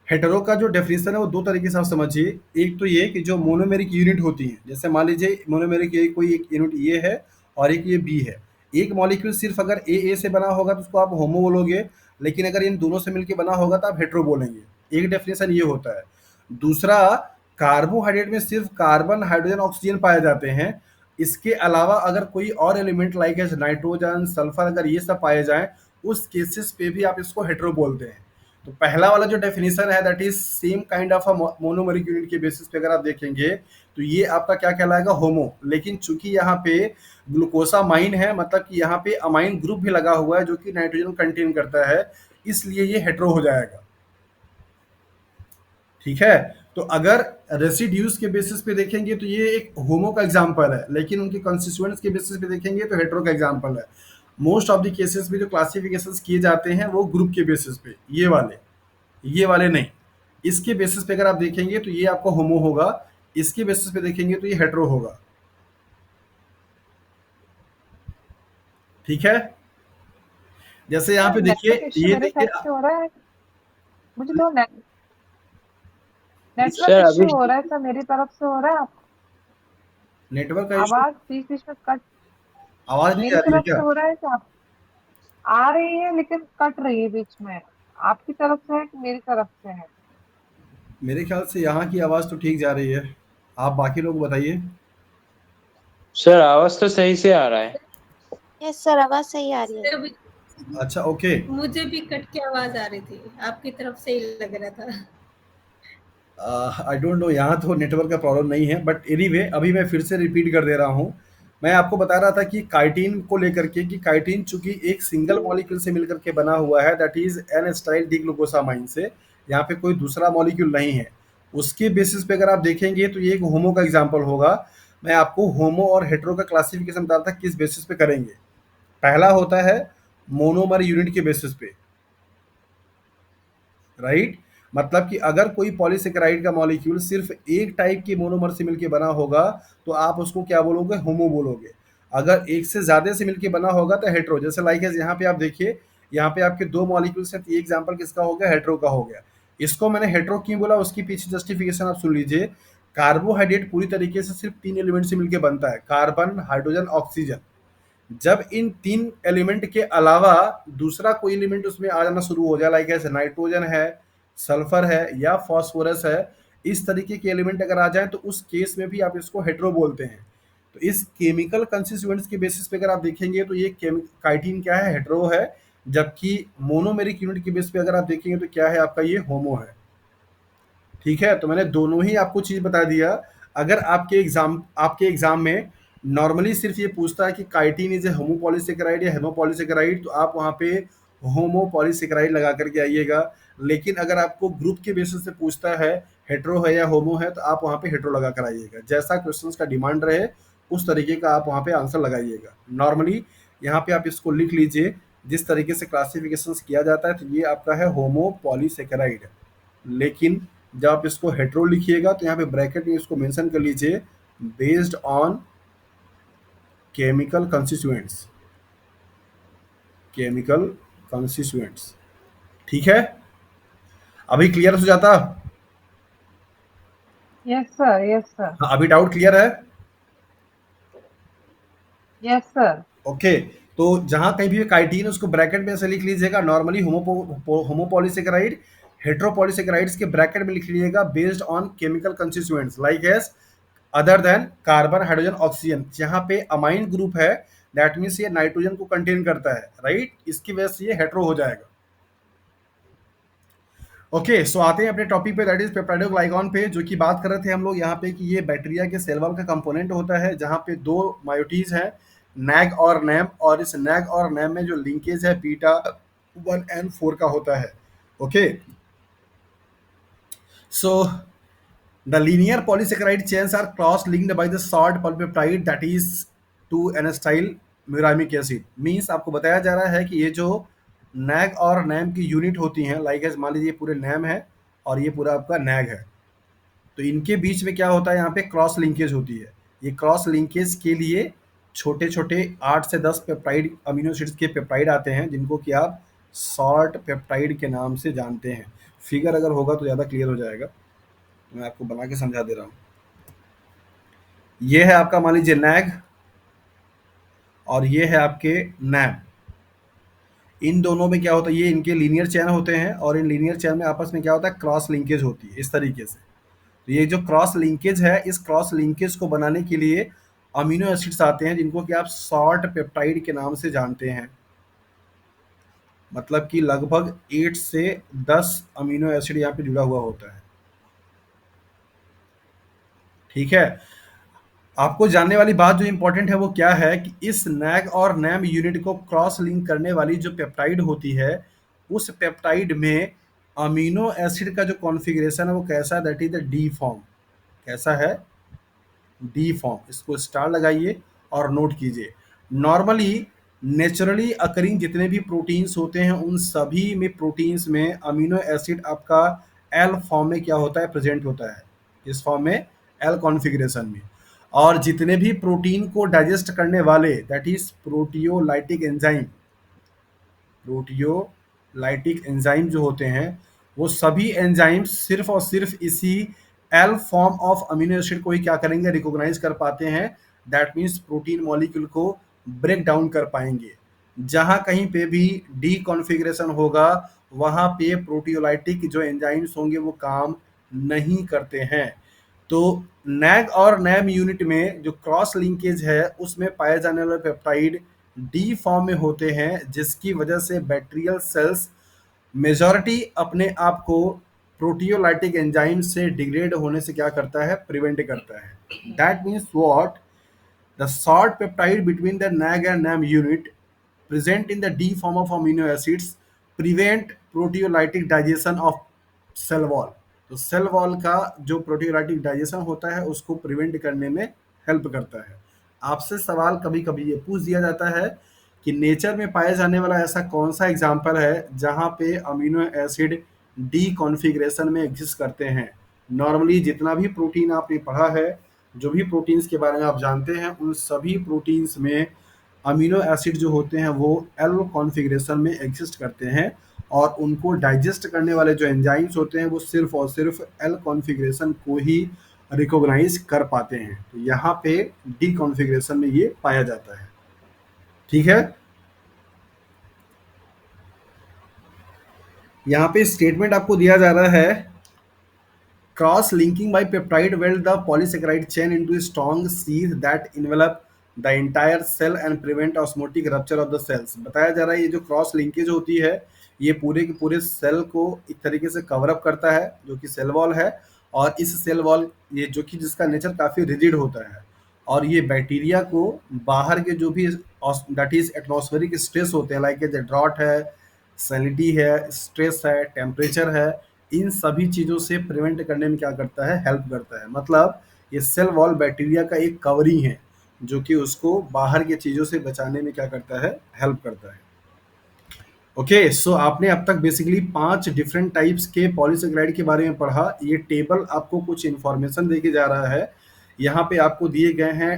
हेटेरो का जो डेफिनेशन है वो दो तरीके से आप समझिए। एक तो ये कि जो मोनोमेरिक यूनिट होती है, जैसे मान लीजिए मोनोमेरिक कोई एक यूनिट ये है और एक ये बी है। एक मॉलिक्यूल सिर्फ अगर ए से बना होगा तो उसको आप होमो बोलोगे, लेकिन अगर इन दोनों से मिलकर बना होगा तो आप हेट्रो बोलेंगे। एक डेफिनेशन ये होता है। दूसरा, कार्बोहाइड्रेट में सिर्फ कार्बन, हाइड्रोजन, ऑक्सीजन पाए जाते हैं। इसके अलावा अगर कोई और एलिमेंट लाइक नाइट्रोजन, सल्फर, अगर ये सब पाए जाएं, उस केसेस पे भी आप इसको हेट्रो बोलते हैं। तो पहला वाला जो डेफिनेशन है that is same kind of a monomeric unit के बेसिस पे अगर आप देखेंगे तो ये आपका क्या कहलाएगा, होमो। लेकिन चूंकि यहाँ पे ग्लूकोसामाइन है, मतलब कि यहाँ पे अमाइन ग्रुप भी लगा हुआ है जो कि नाइट्रोजन कंटेन करता है, इसलिए ये हेट्रो हो जाएगा। ठीक है, तो अगर रेसिड्यूज के बेसिस पे देखेंगे तो ये एक होमो का एग्जांपल है, लेकिन उनके कंस्टिट्यूएंट्स के बेसिस पे देखेंगे तो हेट्रो का एग्जांपल है। मोस्ट ऑफ द केसेस में जो क्लासिफिकेशंस किए जाते हैं वो ग्रुप के बेसिस पे, ये वाले नहीं। इसके बेसिस पे अगर आप देखेंगे तो ये आपका होमो होगा, इसके बेसिस पे देखेंगे तो ये हेट्रो होगा। ठीक है, जैसे यहाँ पे देखिए, नेटवर्क इश्यू ये मेरे देखिए, साइड से हो रहा है, मुझे तो नेटवर्क सर इश्यू अभी हो रहा है सर, मेरी तरफ से हो रहा है। नेटवर्क का इशू, आवाज बीच बीच में कट, आवाज नहीं आ मेरी रही है तरफ क्या? से हो रहा है क्या? आ रही है लेकिन कट रही है बीच में। आपकी तरफ से है कि मेरी तरफ से है? मेरे ख्याल से यहाँ की आवाज तो ठीक जा रही है, आप बाकी लोग बताइए। सर आवाज तो सही से आ रहा है। यस सर, आवाज सही आ रही है। अच्छा, ओके। मुझे भी कट की आवाज आ रही थी, आपकी तरफ से ही लग रहा था। आई डोंट नो, यहाँ तो नेटवर्क का प्रॉब्लम नहीं है, बट एनीवे अभी मैं फिर से रिपीट कर दे रहा हूँ। मैं आपको बता रहा था कि काइटिन को लेकर के, कि काइटिन चूंकि एक सिंगल मॉलिक्यूल से मिलकर के बना हुआ है, that is an style D glucosamine से, यहाँ पे कोई दूसरा मॉलिक्यूल नहीं है। उसके बेसिस पे अगर आप देखेंगे तो ये एक होमो का एग्जाम्पल होगा। मैं आपको होमो और हेट्रो का क्लासिफिकेशन बता रहा था किस बेसिस पे करेंगे। पहला होता है मोनोमर यूनिट के बेसिस पे, राइट। मतलब कि अगर कोई पॉलीसेकेराइड का मॉलिक्यूल सिर्फ एक टाइप के मोनोमर से मिलके बना होगा तो आप उसको क्या बोलोगे, होमो बोलोगे। अगर एक से ज्यादा से मिलके बना होगा तो हेट्रो। जैसे लाइक यहाँ पे आप देखिए, यहाँ पे आपके दो मॉलिक्यूल्स हैं, तो ये एग्जांपल किसका हो गया, हेट्रो का हो गया। इसको मैंने हेट्रो क्यों बोला, उसकी पीछे जस्टिफिकेशन आप सुन लीजिए। कार्बोहाइड्रेट पूरी तरीके से सिर्फ तीन एलिमेंट से मिलकर बनता है, कार्बन, हाइड्रोजन, ऑक्सीजन। जब इन तीन एलिमेंट के अलावा दूसरा कोई एलिमेंट उसमें आ जाना शुरू हो जाए, लाइक ऐसे नाइट्रोजन है, सल्फर है या फास्फोरस है, इस तरीके के एलिमेंट अगर आ जाएं तो उस केस में भी आप इसको हेट्रो बोलते हैं। तो इस केमिकल कंस्टिट्यूएंट्स के बेसिस पे अगर आप देखेंगे तो ये काइटिन क्या है, हेट्रो है। जबकि मोनोमेरिक यूनिट के बेस पे अगर आप देखेंगे तो क्या है आपका, ये होमो है। ठीक है, तो मैंने दोनों ही आपको चीज बता दिया। अगर आपके एग्जाम में नॉर्मली सिर्फ ये पूछता है कि काइटिन इज ए होमोपॉलीसेकेराइड या हेमोपॉलीसेकेराइड, तो आप वहाँ पे होमोपॉलीसेकेराइड लगा करके आइएगा। लेकिन अगर आपको ग्रुप के बेसिस से पूछता है हेट्रो है या होमो है, तो आप वहाँ पे हेट्रो लगा कर आइएगा। जैसा क्वेश्चन का डिमांड रहे उस तरीके का आप वहाँ पे आंसर लगाइएगा। नॉर्मली यहाँ पे आप इसको लिख लीजिए, जिस तरीके से क्लासिफिकेशन किया जाता है तो ये आपका है होमोपॉलीसेकेराइड। लेकिन जब आप इसको हेट्रो लिखिएगा तो यहाँ पे ब्रैकेट में इसको मेंशन कर लीजिए, based on chemical constituents, chemical constituents. ठीक है, अभी क्लियर हो जाता? यस सर, यस सर, हाँ, अभी डाउट क्लियर है? Yes sir. ओके, तो जहां कहीं भी काइटिन उसको ब्रैकेट में ऐसे लिख लीजिएगा। नॉर्मली होमोपॉलीसेकेराइड, हेट्रोपॉलीसेकेराइड्स के ब्रैकेट में लिख लीजिएगा based on chemical constituents like S other than carbon, hydrogen, oxygen. यहाँ पे अमाइन ग्रुप है, दैट मीन्स ये नाइट्रोजन को कंटेन करता है, राइट। इसकी वजह से ये हेट्रो हो जाएगा। ओके, सो आते हैं अपने टॉपिक पे, दैट इज पेप्टाइडोग्लाइकॉन पे, जो कि बात कर रहे थे हम लोग यहाँ पे कि ये बैक्टीरिया के सेल वॉल का कंपोनेंट होता है, जहाँ पे दो मायोटीज हैं, नैग और नैम। और इस नैग और नैम में जो लिंकेज है बीटा 1 and 4 का होता है। Okay, so the linear polysaccharide chains are cross linked by the short polypeptide that is to N acetyl muramic acid. Means आपको बताया जा रहा है कि ये जो नैग और नैम की यूनिट होती हैं, लाइक मान लीजिए पूरे नैम है और ये पूरा आपका नैग है, तो इनके बीच में क्या होता है, यहाँ पे क्रॉस लिंकेज होती है। ये क्रॉस लिंकेज के लिए छोटे छोटे 8 से 10 पेप्टाइड अमीनो एसिड्स के पेप्टाइड आते हैं, जिनको कि आप शॉर्ट पेप्टाइड के नाम से जानते हैं। फिगर अगर होगा तो ज़्यादा क्लियर हो जाएगा, मैं आपको बना के समझा दे रहा हूँ। ये है आपका मान लीजिए नैग और ये है आपके नैम। इन दोनों में क्या होता है, ये इनके लीनियर चेन होते हैं और इन लीनियर चेन में आपस में क्या होता है, क्रॉस लिंकेज होती है इस तरीके से। तो ये जो क्रॉस लिंकेज है, इस क्रॉस लिंकेज को बनाने के लिए अमीनो एसिड्स आते हैं, जिनको कि आप शॉर्ट पेप्टाइड के नाम से जानते हैं। मतलब कि लगभग 8 से 10 अमीनो एसिड यहाँ पे जुड़ा हुआ होता है। ठीक है, आपको जानने वाली बात जो इंपॉर्टेंट है वो क्या है कि इस नैग और नैम यूनिट को क्रॉस लिंक करने वाली जो पेप्टाइड होती है, उस पेप्टाइड में अमीनो एसिड का जो कॉन्फ़िगरेशन है वो कैसा है, that is the D form. कैसा है, डी फॉर्म। इसको स्टार लगाइए और नोट कीजिए। नॉर्मली नेचुरली अकरिंग जितने भी प्रोटीन्स होते हैं, उन सभी में प्रोटीन्स में अमीनो एसिड आपका एल फॉर्म में क्या होता है, प्रेजेंट होता है। इस फॉर्म में एल कॉन्फ़िगरेशन में। और जितने भी प्रोटीन को डाइजेस्ट करने वाले, that is proteolytic enzyme, proteolytic enzyme जो होते हैं, वो सभी एंजाइम्स सिर्फ और सिर्फ इसी L form of amino acid को ही क्या करेंगे, रिकॉग्नाइज कर पाते हैं। दैट मीन्स प्रोटीन मॉलिक्यूल को ब्रेक डाउन कर पाएंगे। जहां कहीं पे भी डी कॉन्फ़िगरेशन होगा, वहां पे प्रोटियोलाइटिक जो एंजाइम्स होंगे वो काम नहीं करते हैं। तो नैग और नैम यूनिट में जो क्रॉस लिंकेज है, उसमें पाए जाने वाले पेप्टाइड डी फॉर्म में होते हैं, जिसकी वजह से बैक्टीरियल सेल्स मेजॉरिटी अपने आप को प्रोटियोलाइटिक एंजाइम से डिग्रेड होने से क्या करता है, प्रिवेंट करता है। That means what, the short peptide between the NAG and NAM unit present in the D form of amino acids prevent proteolytic digestion of cell wall। तो सेल वॉल का जो प्रोटियोलाइटिक डाइजेशन होता है, उसको prevent करने में help करता है। आपसे सवाल कभी कभी ये पूछ दिया जाता है कि नेचर में पाए जाने वाला ऐसा कौन सा एग्जाम्पल है जहाँ पे अमीनो एसिड डी कॉन्फ़िगरेशन में एग्जिस्ट करते हैं। नॉर्मली जितना भी प्रोटीन आपने पढ़ा है, जो भी प्रोटीन्स के बारे में आप जानते हैं, उन सभी प्रोटीन्स में अमीनो एसिड जो होते हैं वो एल कॉन्फ़िगरेशन में एग्जिस्ट करते हैं, और उनको डाइजेस्ट करने वाले जो एंजाइम्स होते हैं वो सिर्फ और सिर्फ एल कॉन्फ़िगरेशन को ही रिकॉग्नाइज कर पाते हैं। तो यहाँ पे डी कॉन्फ़िगरेशन में ये पाया जाता है। ठीक है, यहाँ पे स्टेटमेंट आपको दिया जा रहा है, cross linking by peptide weld the polysaccharide chain into strong sheath that envelop the entire cell and prevent osmotic rupture of the cells. बताया जा रहा है ये जो क्रॉस लिंकेज होती है, ये पूरे के पूरे सेल को एक तरीके से कवर अप करता है, जो कि सेल वॉल है। और इस सेल वॉल ये जो कि जिसका नेचर काफ़ी रिजिड होता है, और ये बैक्टीरिया को बाहर के जो भी दैट इज एटमॉस्फेरिक स्ट्रेस होते हैं, लाइक ड्रॉट है, सैलिनिटी है, स्ट्रेस है, टेम्परेचर है, इन सभी चीज़ों से प्रिवेंट करने में क्या करता है, हेल्प करता है। मतलब ये सेल वॉल बैक्टीरिया का एक कवरिंग है, जो कि उसको बाहर की चीज़ों से बचाने में क्या करता है, हेल्प करता है। ओके, सो आपने अब तक बेसिकली 5 डिफरेंट टाइप्स के पॉलीसेकेराइड के बारे में पढ़ा। ये टेबल आपको कुछ इन्फॉर्मेशन देके जा रहा है। यहाँ पे आपको दिए गए हैं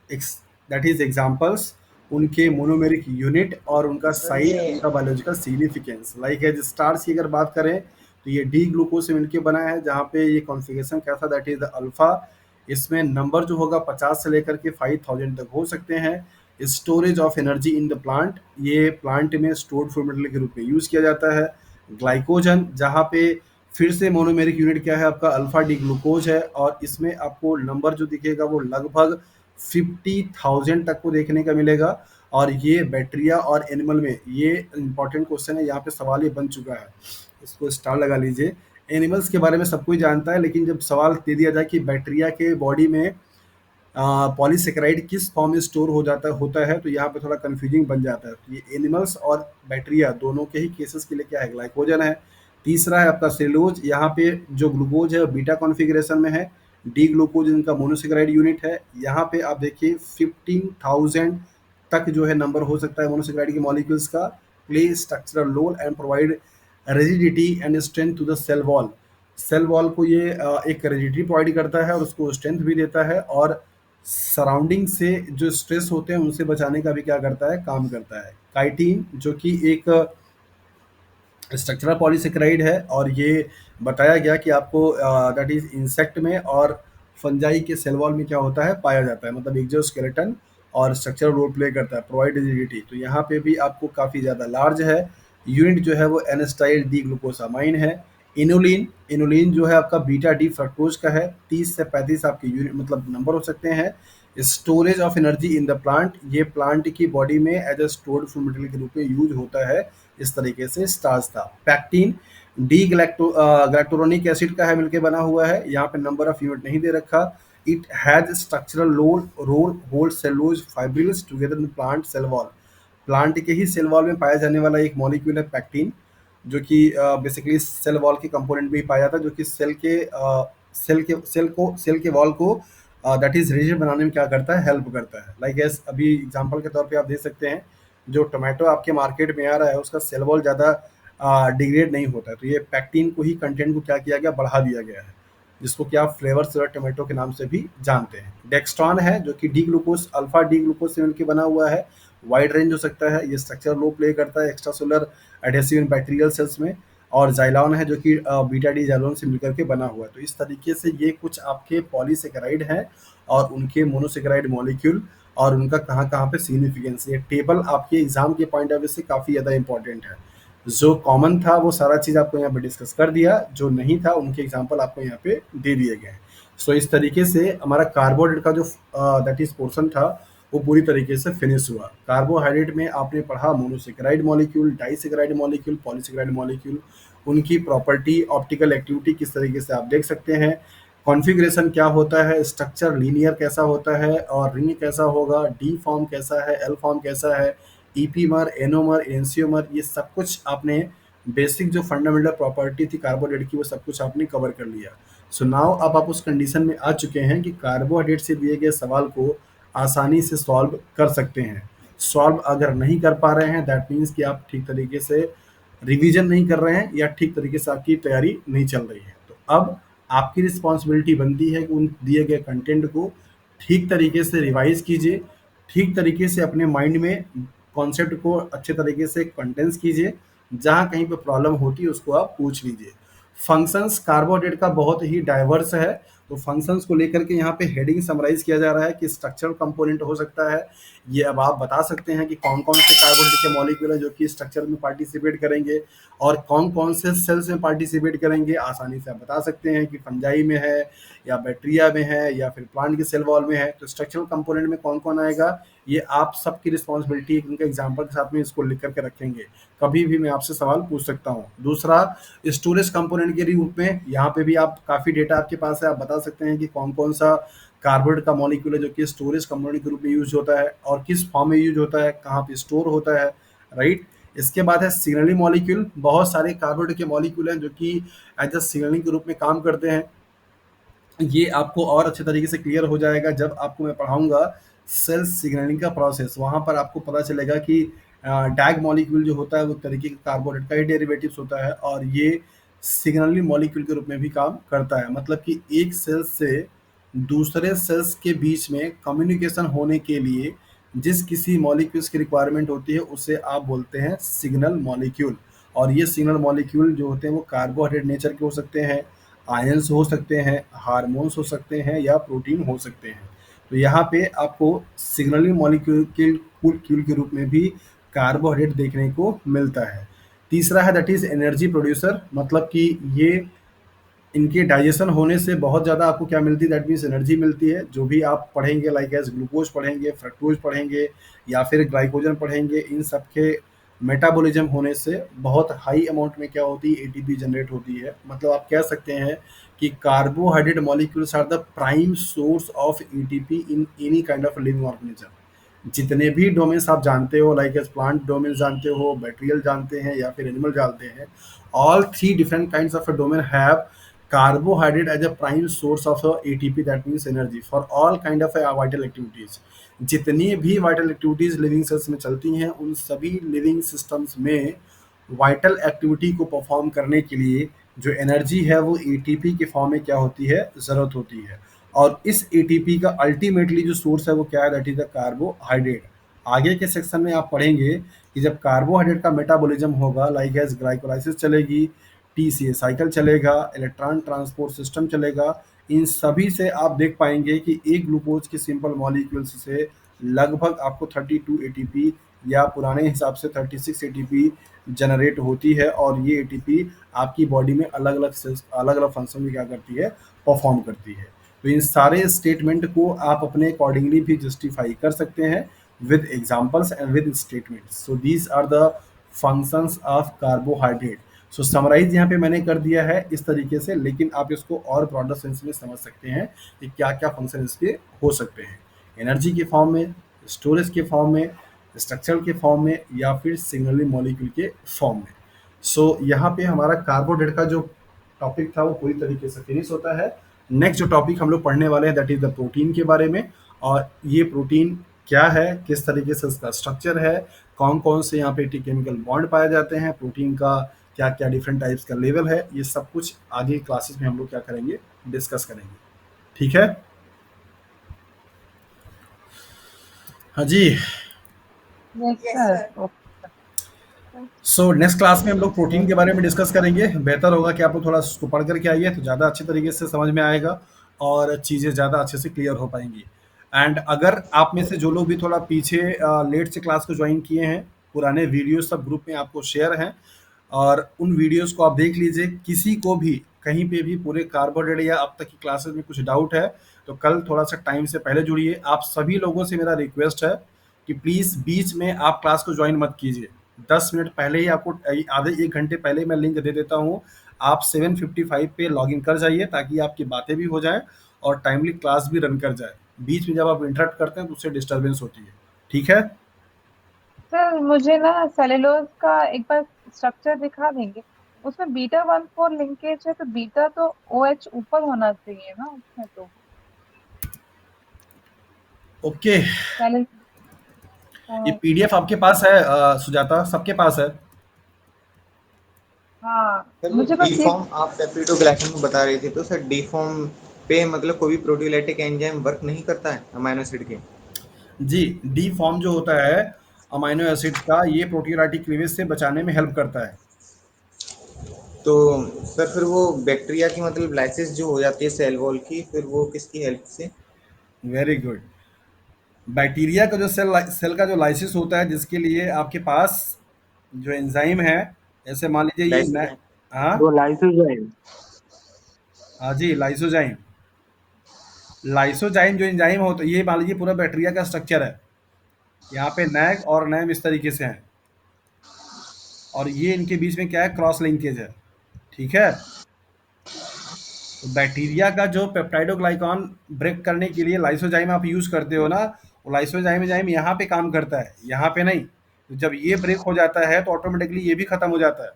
दैट इज एग्जाम्पल्स, उनके मोनोमेरिक यूनिट और उनका साइज, उनका biological significance. Like as stars की अगर बात करें तो ये डी ग्लूकोज से मिलकर बना है, जहाँ पे ये कॉन्फ़िगरेशन कैसा, दैट इज द अल्फा। इसमें नंबर जो होगा 50 से लेकर के 5000 तक हो सकते हैं। Storage of energy in the plant, ये प्लांट में स्टोर्ड फूड मटेरियल के रूप में यूज़ किया जाता है। ग्लाइकोजन, जहाँ पे फिर से मोनोमेरिक यूनिट क्या है आपका, अल्फा डी ग्लूकोज है, और इसमें आपको नंबर जो दिखेगा वो लगभग 50,000 तक को देखने का मिलेगा। और ये बैक्टीरिया और एनिमल में, ये इंपॉर्टेंट क्वेश्चन है, यहाँ पे सवाल ये बन चुका है, इसको स्टार लगा लीजिए। एनिमल्स के बारे में सब कोई जानता है, लेकिन जब सवाल दे दिया जाए कि बैक्टीरिया के बॉडी में पॉलीसेकेराइड किस फॉर्म में स्टोर होता है, तो यहाँ पे थोड़ा कंफ्यूजिंग बन जाता है। तो ये एनिमल्स और बैक्टीरिया दोनों के ही केसेस के लिए क्या है, ग्लाइकोजन है। तीसरा है आपका सेलुलोज, यहाँ पे जो ग्लूकोज है बीटा कॉन्फ़िगरेशन में है, डी ग्लूकोज इनका मोनोसेकेराइड यूनिट है। यहाँ पे आप देखिए 15,000 तक जो है नंबर हो सकता है मोनोसेकेराइड के मॉलिक्यूल्स का। Play structural role and provide rigidity and strength to the cell wall. Cell wall को ये एक रिजिडिटी प्रोवाइड करता है और उसको स्ट्रेंथ भी देता है, और सराउंडिंग से जो स्ट्रेस होते हैं उनसे बचाने का भी क्या करता है, काम करता है। काइटिन जो कि एक स्ट्रक्चरल पॉलीसेकेराइड है, और ये बताया गया कि आपको दैट इज इंसेक्ट में और फंजाई के सेल वॉल में क्या होता है, पाया जाता है, मतलब एक्सोस्केलेटन और स्ट्रक्चरल रोल प्ले करता है, प्रोवाइड रिजिडिटी। तो यहाँ पे भी आपको काफ़ी ज़्यादा लार्ज है। यूनिट जो है वो एनस्टाइल डी ग्लूकोसामाइन है। इनुलिन, इनुलिन जो है आपका बीटा डी फ्रक्टोज का है। 30 से 35 आपके यूनिट मतलब नंबर हो सकते हैं। Storage of energy in the plant, ये प्लांट की बॉडी में as a stored food material के रूप में यूज होता है। इस तरीके से स्टार्च था। पैक्टिन डी ग्लैक्टोरोनिक एसिड का है, मिलके बना हुआ है। यहाँ पे नंबर ऑफ यूनिट नहीं दे रखा। It has structural role hold cellulose fibrils together in plant cell wall. Plant के ही सेल वॉल में पाया जाने वाला एक मॉलिक्यूल है पैक्टिन, जो कि बेसिकली सेल वॉल के कंपोनेंट में ही पाया जाता है, जो कि सेल के वॉल को दैट इज रिजिड बनाने में क्या करता है, हेल्प करता है। लाइक एस अभी एग्जांपल के तौर पे आप देख सकते हैं, जो टोमेटो आपके मार्केट में आ रहा है उसका सेल वॉल ज़्यादा डिग्रेड नहीं होता है, तो ये पैक्टिन को ही कंटेंट को क्या किया गया, बढ़ा दिया गया है, जिसको कि आप फ्लेवर सेलर टोमेटो के नाम से भी जानते हैं। डेक्स्ट्रॉन है जो कि D glucose alpha D glucose से मिलकर बना हुआ है। वाइड रेंज हो सकता है, ये स्ट्रक्चर रोल प्ले करता है एक्स्ट्रा सोलर एडहेसिव इन बैक्टीरियल सेल्स में। और जाइलॉन है जो कि बीटा डी जाइलॉन से मिलकर के बना हुआ है। तो इस तरीके से ये कुछ आपके पॉलीसेकेराइड हैं और उनके मोनोसेकेराइड मॉलिक्यूल और उनका कहाँ-कहाँ पे सिग्निफिकेंस। ये टेबल आपके एग्जाम के पॉइंट ऑफ व्यू से काफ़ी ज़्यादा इंपॉर्टेंट है। जो कॉमन था वो सारा चीज़ आपको यहाँ पे डिस्कस कर दिया, जो नहीं था उनके एग्जाम्पल आपको यहाँ पे दे दिए गए। सो इस तरीके से हमारा कार्बोहाइड्रेट का जो दैट इज पोर्शन था वो पूरी तरीके से फिनिश हुआ। कार्बोहाइड्रेट में आपने पढ़ा monosaccharide molecule, disaccharide molecule, polysaccharide molecule, उनकी प्रॉपर्टी, ऑप्टिकल एक्टिविटी किस तरीके से आप देख सकते हैं, कॉन्फ़िगरेशन क्या होता है, स्ट्रक्चर लीनियर कैसा होता है और रिंग कैसा होगा, डी फॉर्म कैसा है, एल फॉर्म कैसा है, ईपीमर, एनोमर, एंसियोमर, ये सब कुछ आपने बेसिक जो फंडामेंटल प्रॉपर्टी थी कार्बोहाइड्रेट की वो सब कुछ आपने कवर कर लिया। सो नाउ अब आप उस कंडीशन में आ चुके हैं कि कार्बोहाइड्रेट से दिए गए सवाल को आसानी से सॉल्व कर सकते हैं। सॉल्व अगर नहीं कर पा रहे हैं दैट मीन्स कि आप ठीक तरीके से रिवीजन नहीं कर रहे हैं या ठीक तरीके से आपकी तैयारी नहीं चल रही है। तो अब आपकी रिस्पॉन्सिबिलिटी बनती है कि उन दिए गए कंटेंट को ठीक तरीके से रिवाइज कीजिए, ठीक तरीके से अपने माइंड में कॉन्सेप्ट को अच्छे तरीके से कंडेंस कीजिए, जहाँ कहीं पे प्रॉब्लम होती है उसको आप पूछ लीजिए। फंक्शंस कार्बोहाइड्रेट का बहुत ही डाइवर्स है, तो फंक्शंस को लेकर के यहाँ पे हेडिंग समराइज किया जा रहा है कि स्ट्रक्चरल कंपोनेंट हो सकता है। ये अब आप बता सकते हैं कि कौन कौन से कार्बोहाइड्रेट के मॉलिक्यूल है जो कि स्ट्रक्चर में पार्टिसिपेट करेंगे और कौन कौन से सेल्स में पार्टिसिपेट करेंगे। आसानी से आप बता सकते हैं कि फंजाई में है या बैक्टीरिया में है या फिर प्लांट के सेल वॉल में है, तो स्ट्रक्चरल कंपोनेंट में कौन कौन आएगा ये आप सबकी रिस्पॉन्सिबिलिटी उनके एग्जाम्पल के साथ में इसको लिख करके रखेंगे, कभी भी मैं आपसे सवाल पूछ सकता हूँ। दूसरा स्टोरेज कंपोनेंट के रूप में यहाँ पे भी आप काफ़ी डेटा आपके पास है, आप बता सकते हैं कि कौन कौन सा कार्बोहाइड्रेट का मॉलिक्यूल है जो कि स्टोरेज कंपोनेंट के रूप में यूज होता है और किस फॉर्म में यूज होता है, कहाँ पे स्टोर होता है, राइट। इसके बाद है सिग्नलिंग मॉलिक्यूल, बहुत सारे कार्बोहाइड्रेट के मॉलिक्यूल हैं जो कि एज अ सिग्नलिंग के रूप में काम करते हैं। ये आपको और अच्छे तरीके से क्लियर हो जाएगा जब आपको मैं पढ़ाऊंगा सेल सिग्नलिंग का प्रोसेस। वहाँ पर आपको पता चलेगा कि डैग मॉलिक्यूल जो होता है वो तरीके का कार्बोहाइड्रेट का ही डेरिवेटिव्स होता है और ये सिग्नलिंग मॉलिक्यूल के रूप में भी काम करता है। मतलब कि एक सेल से दूसरे सेल्स के बीच में कम्युनिकेशन होने के लिए जिस किसी मॉलिक्यूल्स की रिक्वायरमेंट होती है उसे आप बोलते हैं सिग्नल मॉलिक्यूल। और ये सिग्नल मॉलिक्यूल जो होते हैं वो कार्बोहाइड्रेट नेचर के हो सकते हैं, आयंस हो सकते हैं, हार्मोन्स हो सकते हैं या प्रोटीन हो सकते हैं। तो यहाँ पे आपको सिग्नलिंग मॉलिक्यूल के रूप में भी कार्बोहाइड्रेट देखने को मिलता है। तीसरा है दैट इज एनर्जी प्रोड्यूसर, मतलब कि ये इनके डाइजेशन होने से बहुत ज़्यादा आपको क्या मिलती है, दैट मीन्स एनर्जी मिलती है। जो भी आप पढ़ेंगे लाइक एज ग्लूकोज पढ़ेंगे, फ्रक्टोज पढ़ेंगे या फिर ग्लाइकोजन पढ़ेंगे, इन सब के मेटाबॉलिज्म होने से बहुत हाई अमाउंट में क्या होती है, एटीपी जनरेट होती है। मतलब आप कह सकते हैं कि carbohydrate molecules are the prime source of ATP in any kind of living organism. जितने भी डोमेन्स आप जानते हो, लाइक एज प्लांट डोमेन जानते हो, बैक्टीरियल जानते हैं या फिर एनिमल जानते हैं, all three different kinds of a domain have carbohydrate as a prime source of ATP, that means energy for all kind of vital activities. जितनी भी वाइटल एक्टिविटीज लिविंग सेल्स में चलती हैं, उन सभी लिविंग सिस्टम्स में वाइटल एक्टिविटी को perform करने के लिए जो एनर्जी है वो एटीपी के फॉर्म में क्या होती है, ज़रूरत होती है। और इस एटीपी का अल्टीमेटली जो सोर्स है वो क्या है, दैट इज द कार्बोहाइड्रेट। आगे के सेक्शन में आप पढ़ेंगे कि जब कार्बोहाइड्रेट का मेटाबॉलिज्म होगा, लाइक एज ग्लाइकोलाइसिस चलेगी, टीसीए साइकिल चलेगा, इलेक्ट्रॉन ट्रांसपोर्ट सिस्टम चलेगा, इन सभी से आप देख पाएंगे कि एक ग्लूकोज के सिंपल मॉलिक्यूल्स से लगभग आपको 32 एटीपी या पुराने हिसाब से 36 एटीपी जनरेट होती है। और ये एटीपी आपकी बॉडी में अलग अलग फंक्शन में क्या करती है, परफॉर्म करती है। तो इन सारे स्टेटमेंट को आप अपने अकॉर्डिंगली भी जस्टिफाई कर सकते हैं with examples and with statements. So these are the functions of carbohydrate. So summarize यहाँ पे मैंने कर दिया है इस तरीके से, लेकिन आप इसको और ब्रॉडर सेंस में समझ सकते हैं कि क्या क्या फंक्शन इसके हो सकते हैं, एनर्जी के फॉर्म में, स्टोरेज के फॉर्म में, स्ट्रक्चर के फॉर्म में, या फिर सिग्नलिंग मॉलिक्यूल के फॉर्म में। सो यहाँ पे हमारा कार्बोहाइड्रेट का जो टॉपिक था वो पूरी तरीके से फिनिश होता है। नेक्स्ट जो टॉपिक हम लोग पढ़ने वाले हैं दैट इज द प्रोटीन के बारे में, और ये प्रोटीन क्या है, किस तरीके से इसका स्ट्रक्चर है, कौन कौन से यहाँ पे केमिकल बॉन्ड पाए जाते हैं, प्रोटीन का क्या क्या डिफरेंट टाइप्स का लेवल है, ये सब कुछ आगे क्लासेस में हम लोग क्या करेंगे, डिस्कस करेंगे। ठीक है, हाँ जी। Yes sir. So next class में हम लोग प्रोटीन के बारे में डिस्कस करेंगे। बेहतर होगा कि आप लोग थोड़ा उसको पढ़ करके आइए, तो ज़्यादा अच्छे तरीके से समझ में आएगा और चीज़ें ज़्यादा अच्छे से क्लियर हो पाएंगी। एंड अगर आप में से जो लोग भी थोड़ा पीछे लेट से क्लास को ज्वाइन किए हैं, पुराने वीडियो सब ग्रुप में आपको शेयर हैं, और उन वीडियोस को आप देख लीजिए। किसी को भी कहीं पे भी पूरे कार्बोहाइड्रेट या अब तक की क्लासेस में कुछ डाउट है तो कल थोड़ा सा टाइम से पहले जुड़िए। आप सभी लोगों से मेरा रिक्वेस्ट है कि प्लीज़ बीच में आप क्लास को ज्वाइन मत कीजिए। 10 मिनट पहले ही आपको, आधे 1 घंटे पहले मैं लिंक दे देता हूँ, आप 7:55 पे लॉगिन कर जाइए ताकि आपकी बातें भी हो जाएँ और टाइमली क्लास भी रन कर जाए। बीच में जब आप इंटरप्ट करते हैं तो उससे डिस्टर्बेंस होती है। ठीक है? सर मुझे ना सेलुलोज का एक बार स्ट्रक्चर दिखा देंगे? उसमें बीटा 1,4 लिंकेज है, तो बीटा तो OH ऊपर होना चाहिए ना उसमें तो। ओके, सेलु ये पीडीएफ आपके पास है सुजाता, सबके पास है? हाँ सर वो मुझे बस डी ये फॉर्म आप पेप्टिडोग्लाइकन को बता रही थी, तो सर डी फॉर्म पे मतलब कोई भी प्रोटीओलाइटिक एंजाइम वर्क नहीं करता है अमाइनो एसिड के? जी, डी फॉर्म जो होता है अमाइनो एसिड्स का, ये प्रोटीओलाइटिक क्लीवेज से बचाने में हेल्प करता है। तो सर फिर वो बैक्टीरिया की मतलब लाइसिस जो हो जाती है सेल वॉल की, फिर वो किसकी हेल्प से? Very good. बैक्टीरिया का जो सेल का जो लाइसिस होता है, जिसके लिए आपके पास जो एंजाइम है, ऐसे मान लीजिए ये लाइसिस। हाँ, वो लाइसोजाइम। हाँ जी, लाइसोजाइम। लाइसोजाइम जो एंजाइम होता है, ये मान लीजिए पूरा बैक्टीरिया का स्ट्रक्चर है। यहाँ पे नैग और नैम इस तरीके से हैं, और ये इनके बीच में क्या है, क्रॉस लिंकेज है। ठीक है? तो बैक्टीरिया का जो पेप्टाइडोग्लाइकॉन ब्रेक करने के लिए लाइसोजाइम आप यूज करते हो ना, वो लाइसोजाइम एंजाइम यहाँ पे काम करता है, यहाँ पे नहीं। तो जब ये ब्रेक हो जाता है तो ऑटोमेटिकली ये भी खत्म हो जाता है।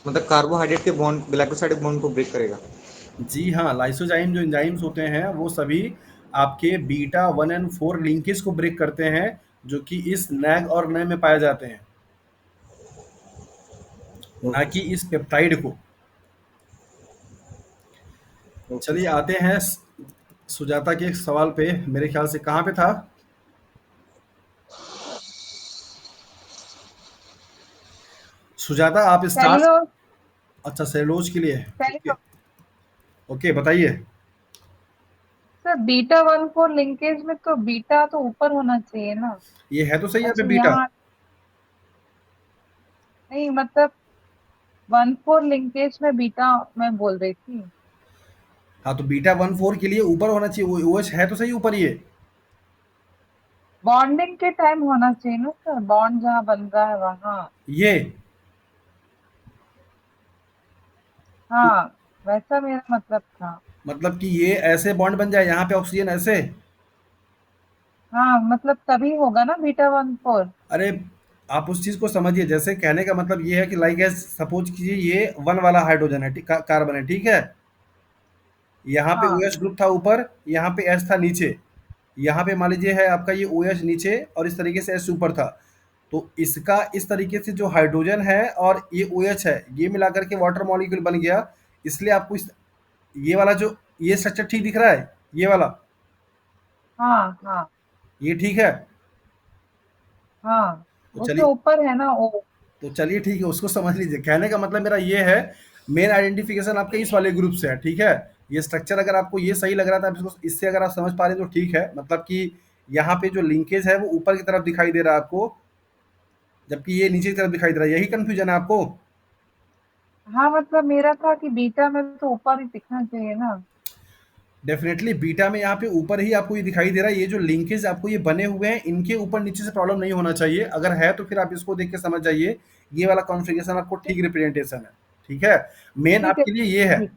मतलब कार्बोहाइड्रेट के बॉन्ड, ग्लाइकोसाइडिक बॉन्ड को ब्रेक करेगा? जी हाँ, लाइसोजाइम जो एंजाइम्स होते हैं वो सभी आपके बीटा 1 एंड 4 लिंकेज को ब्रेक करते हैं, जो कि इस नैग और नैम में पाए जाते हैं, ना कि इस पेप्टाइड को। चलिए आते हैं सुजाता के सवाल पे। मेरे ख्याल से कहाँ पे था? सुजाता आप स्टार्ट। सेलुलोज अच्छा, सेलुलोज के लिए। ओके, सेलुलोज ओके बताइए। सर बीटा 1,4 लिंकेज में तो बीटा तो ऊपर होना चाहिए ना। ये है तो सही यहाँ पे अच्छा बीटा। यहाँ नहीं, मतलब 1,4 लिंकेज में बीटा मैं बोल रही थी। हाँ, तो बीटा 1,4 के लिए ऊपर होना चाहिए, वो OH है तो सही ऊपर ये। बॉन्डिंग के टाइम होना चाहिए ना सर, बॉन्ड जहाँ बन रहा है वहाँ। ये हाँ वैसा मेरा मतलब था। मतलब कि ये ऐसे बॉन्ड बन जाए, यहाँ पे ऑक्सीजन ऐसे। हाँ मतलब तभी होगा ना बीटा 1,4। अरे आप उस चीज को समझिए, जैसे कहने का मतलब ये है कि लाइक एज सपोज कीजिए ये 1 वाला हाइड्रोजन है, कार्बन है, ठीक है। यहाँ पे हाँ OH ग्रुप था ऊपर, यहाँ पे H था नीचे। यहाँ पे मान लीजिए है आपका ये OH नीचे और इस तरीके से H ऊपर था। तो इसका इस तरीके से जो हाइड्रोजन है और ये OH है, ये मिलाकर के वाटर मॉलिक्यूल बन गया। इसलिए आपको इस ये वाला जो ये स्ट्रक्चर ठीक दिख रहा है, ये वाला, हाँ हाँ ये ठीक है। हाँ, तो उसके चलिए, ऊपर है ना ओ। तो चलिए ठीक है, उसको समझ लीजिए। कहने का मतलब मेरा ये है, मेन आइडेंटिफिकेशन आपके इस वाले ग्रुप से है, ठीक है। ये स्ट्रक्चर अगर आपको ये सही लग रहा था, इसको इससे अगर आप समझ पा रहे हैं तो ठीक है। मतलब कि यहाँ पे जो लिंकेज है वो ऊपर की तरफ दिखाई दे रहा है आपको, जबकि ये नीचे की तरफ दिखाई दे रहा है। यही कंफ्यूजन है आपको? हाँ मतलब मेरा था कि बीटा में तो ऊपर ही दिखना चाहिए ना। डेफिनेटली बीटा में यहाँ पे ऊपर ही आपको ये दिखाई दे रहा है। ये जो लिंकेज आपको ये बने हुए हैं, इनके ऊपर नीचे से प्रॉब्लम नहीं होना चाहिए। अगर है तो फिर आप इसको देख के समझ जाइए, ये वाला कॉन्फ़िगरेशन आपको ठीक रिप्रेजेंटेशन है, ठीक है। मेन ठीक है आपके लिए ये है। ठीक।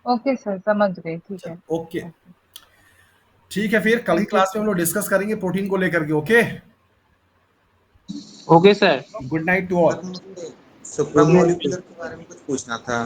ओके सर, समझ गए, ठीक है। चलो ओके, ओके, ठीक है। फिर कल की थैंक यू क्लास में सर। हम लोग डिस्कस करेंगे प्रोटीन को लेकर के। Okay, okay sir. Good night to all. Sir मुझे सुप्रामोलिकुलर के बारे में कुछ पूछना था।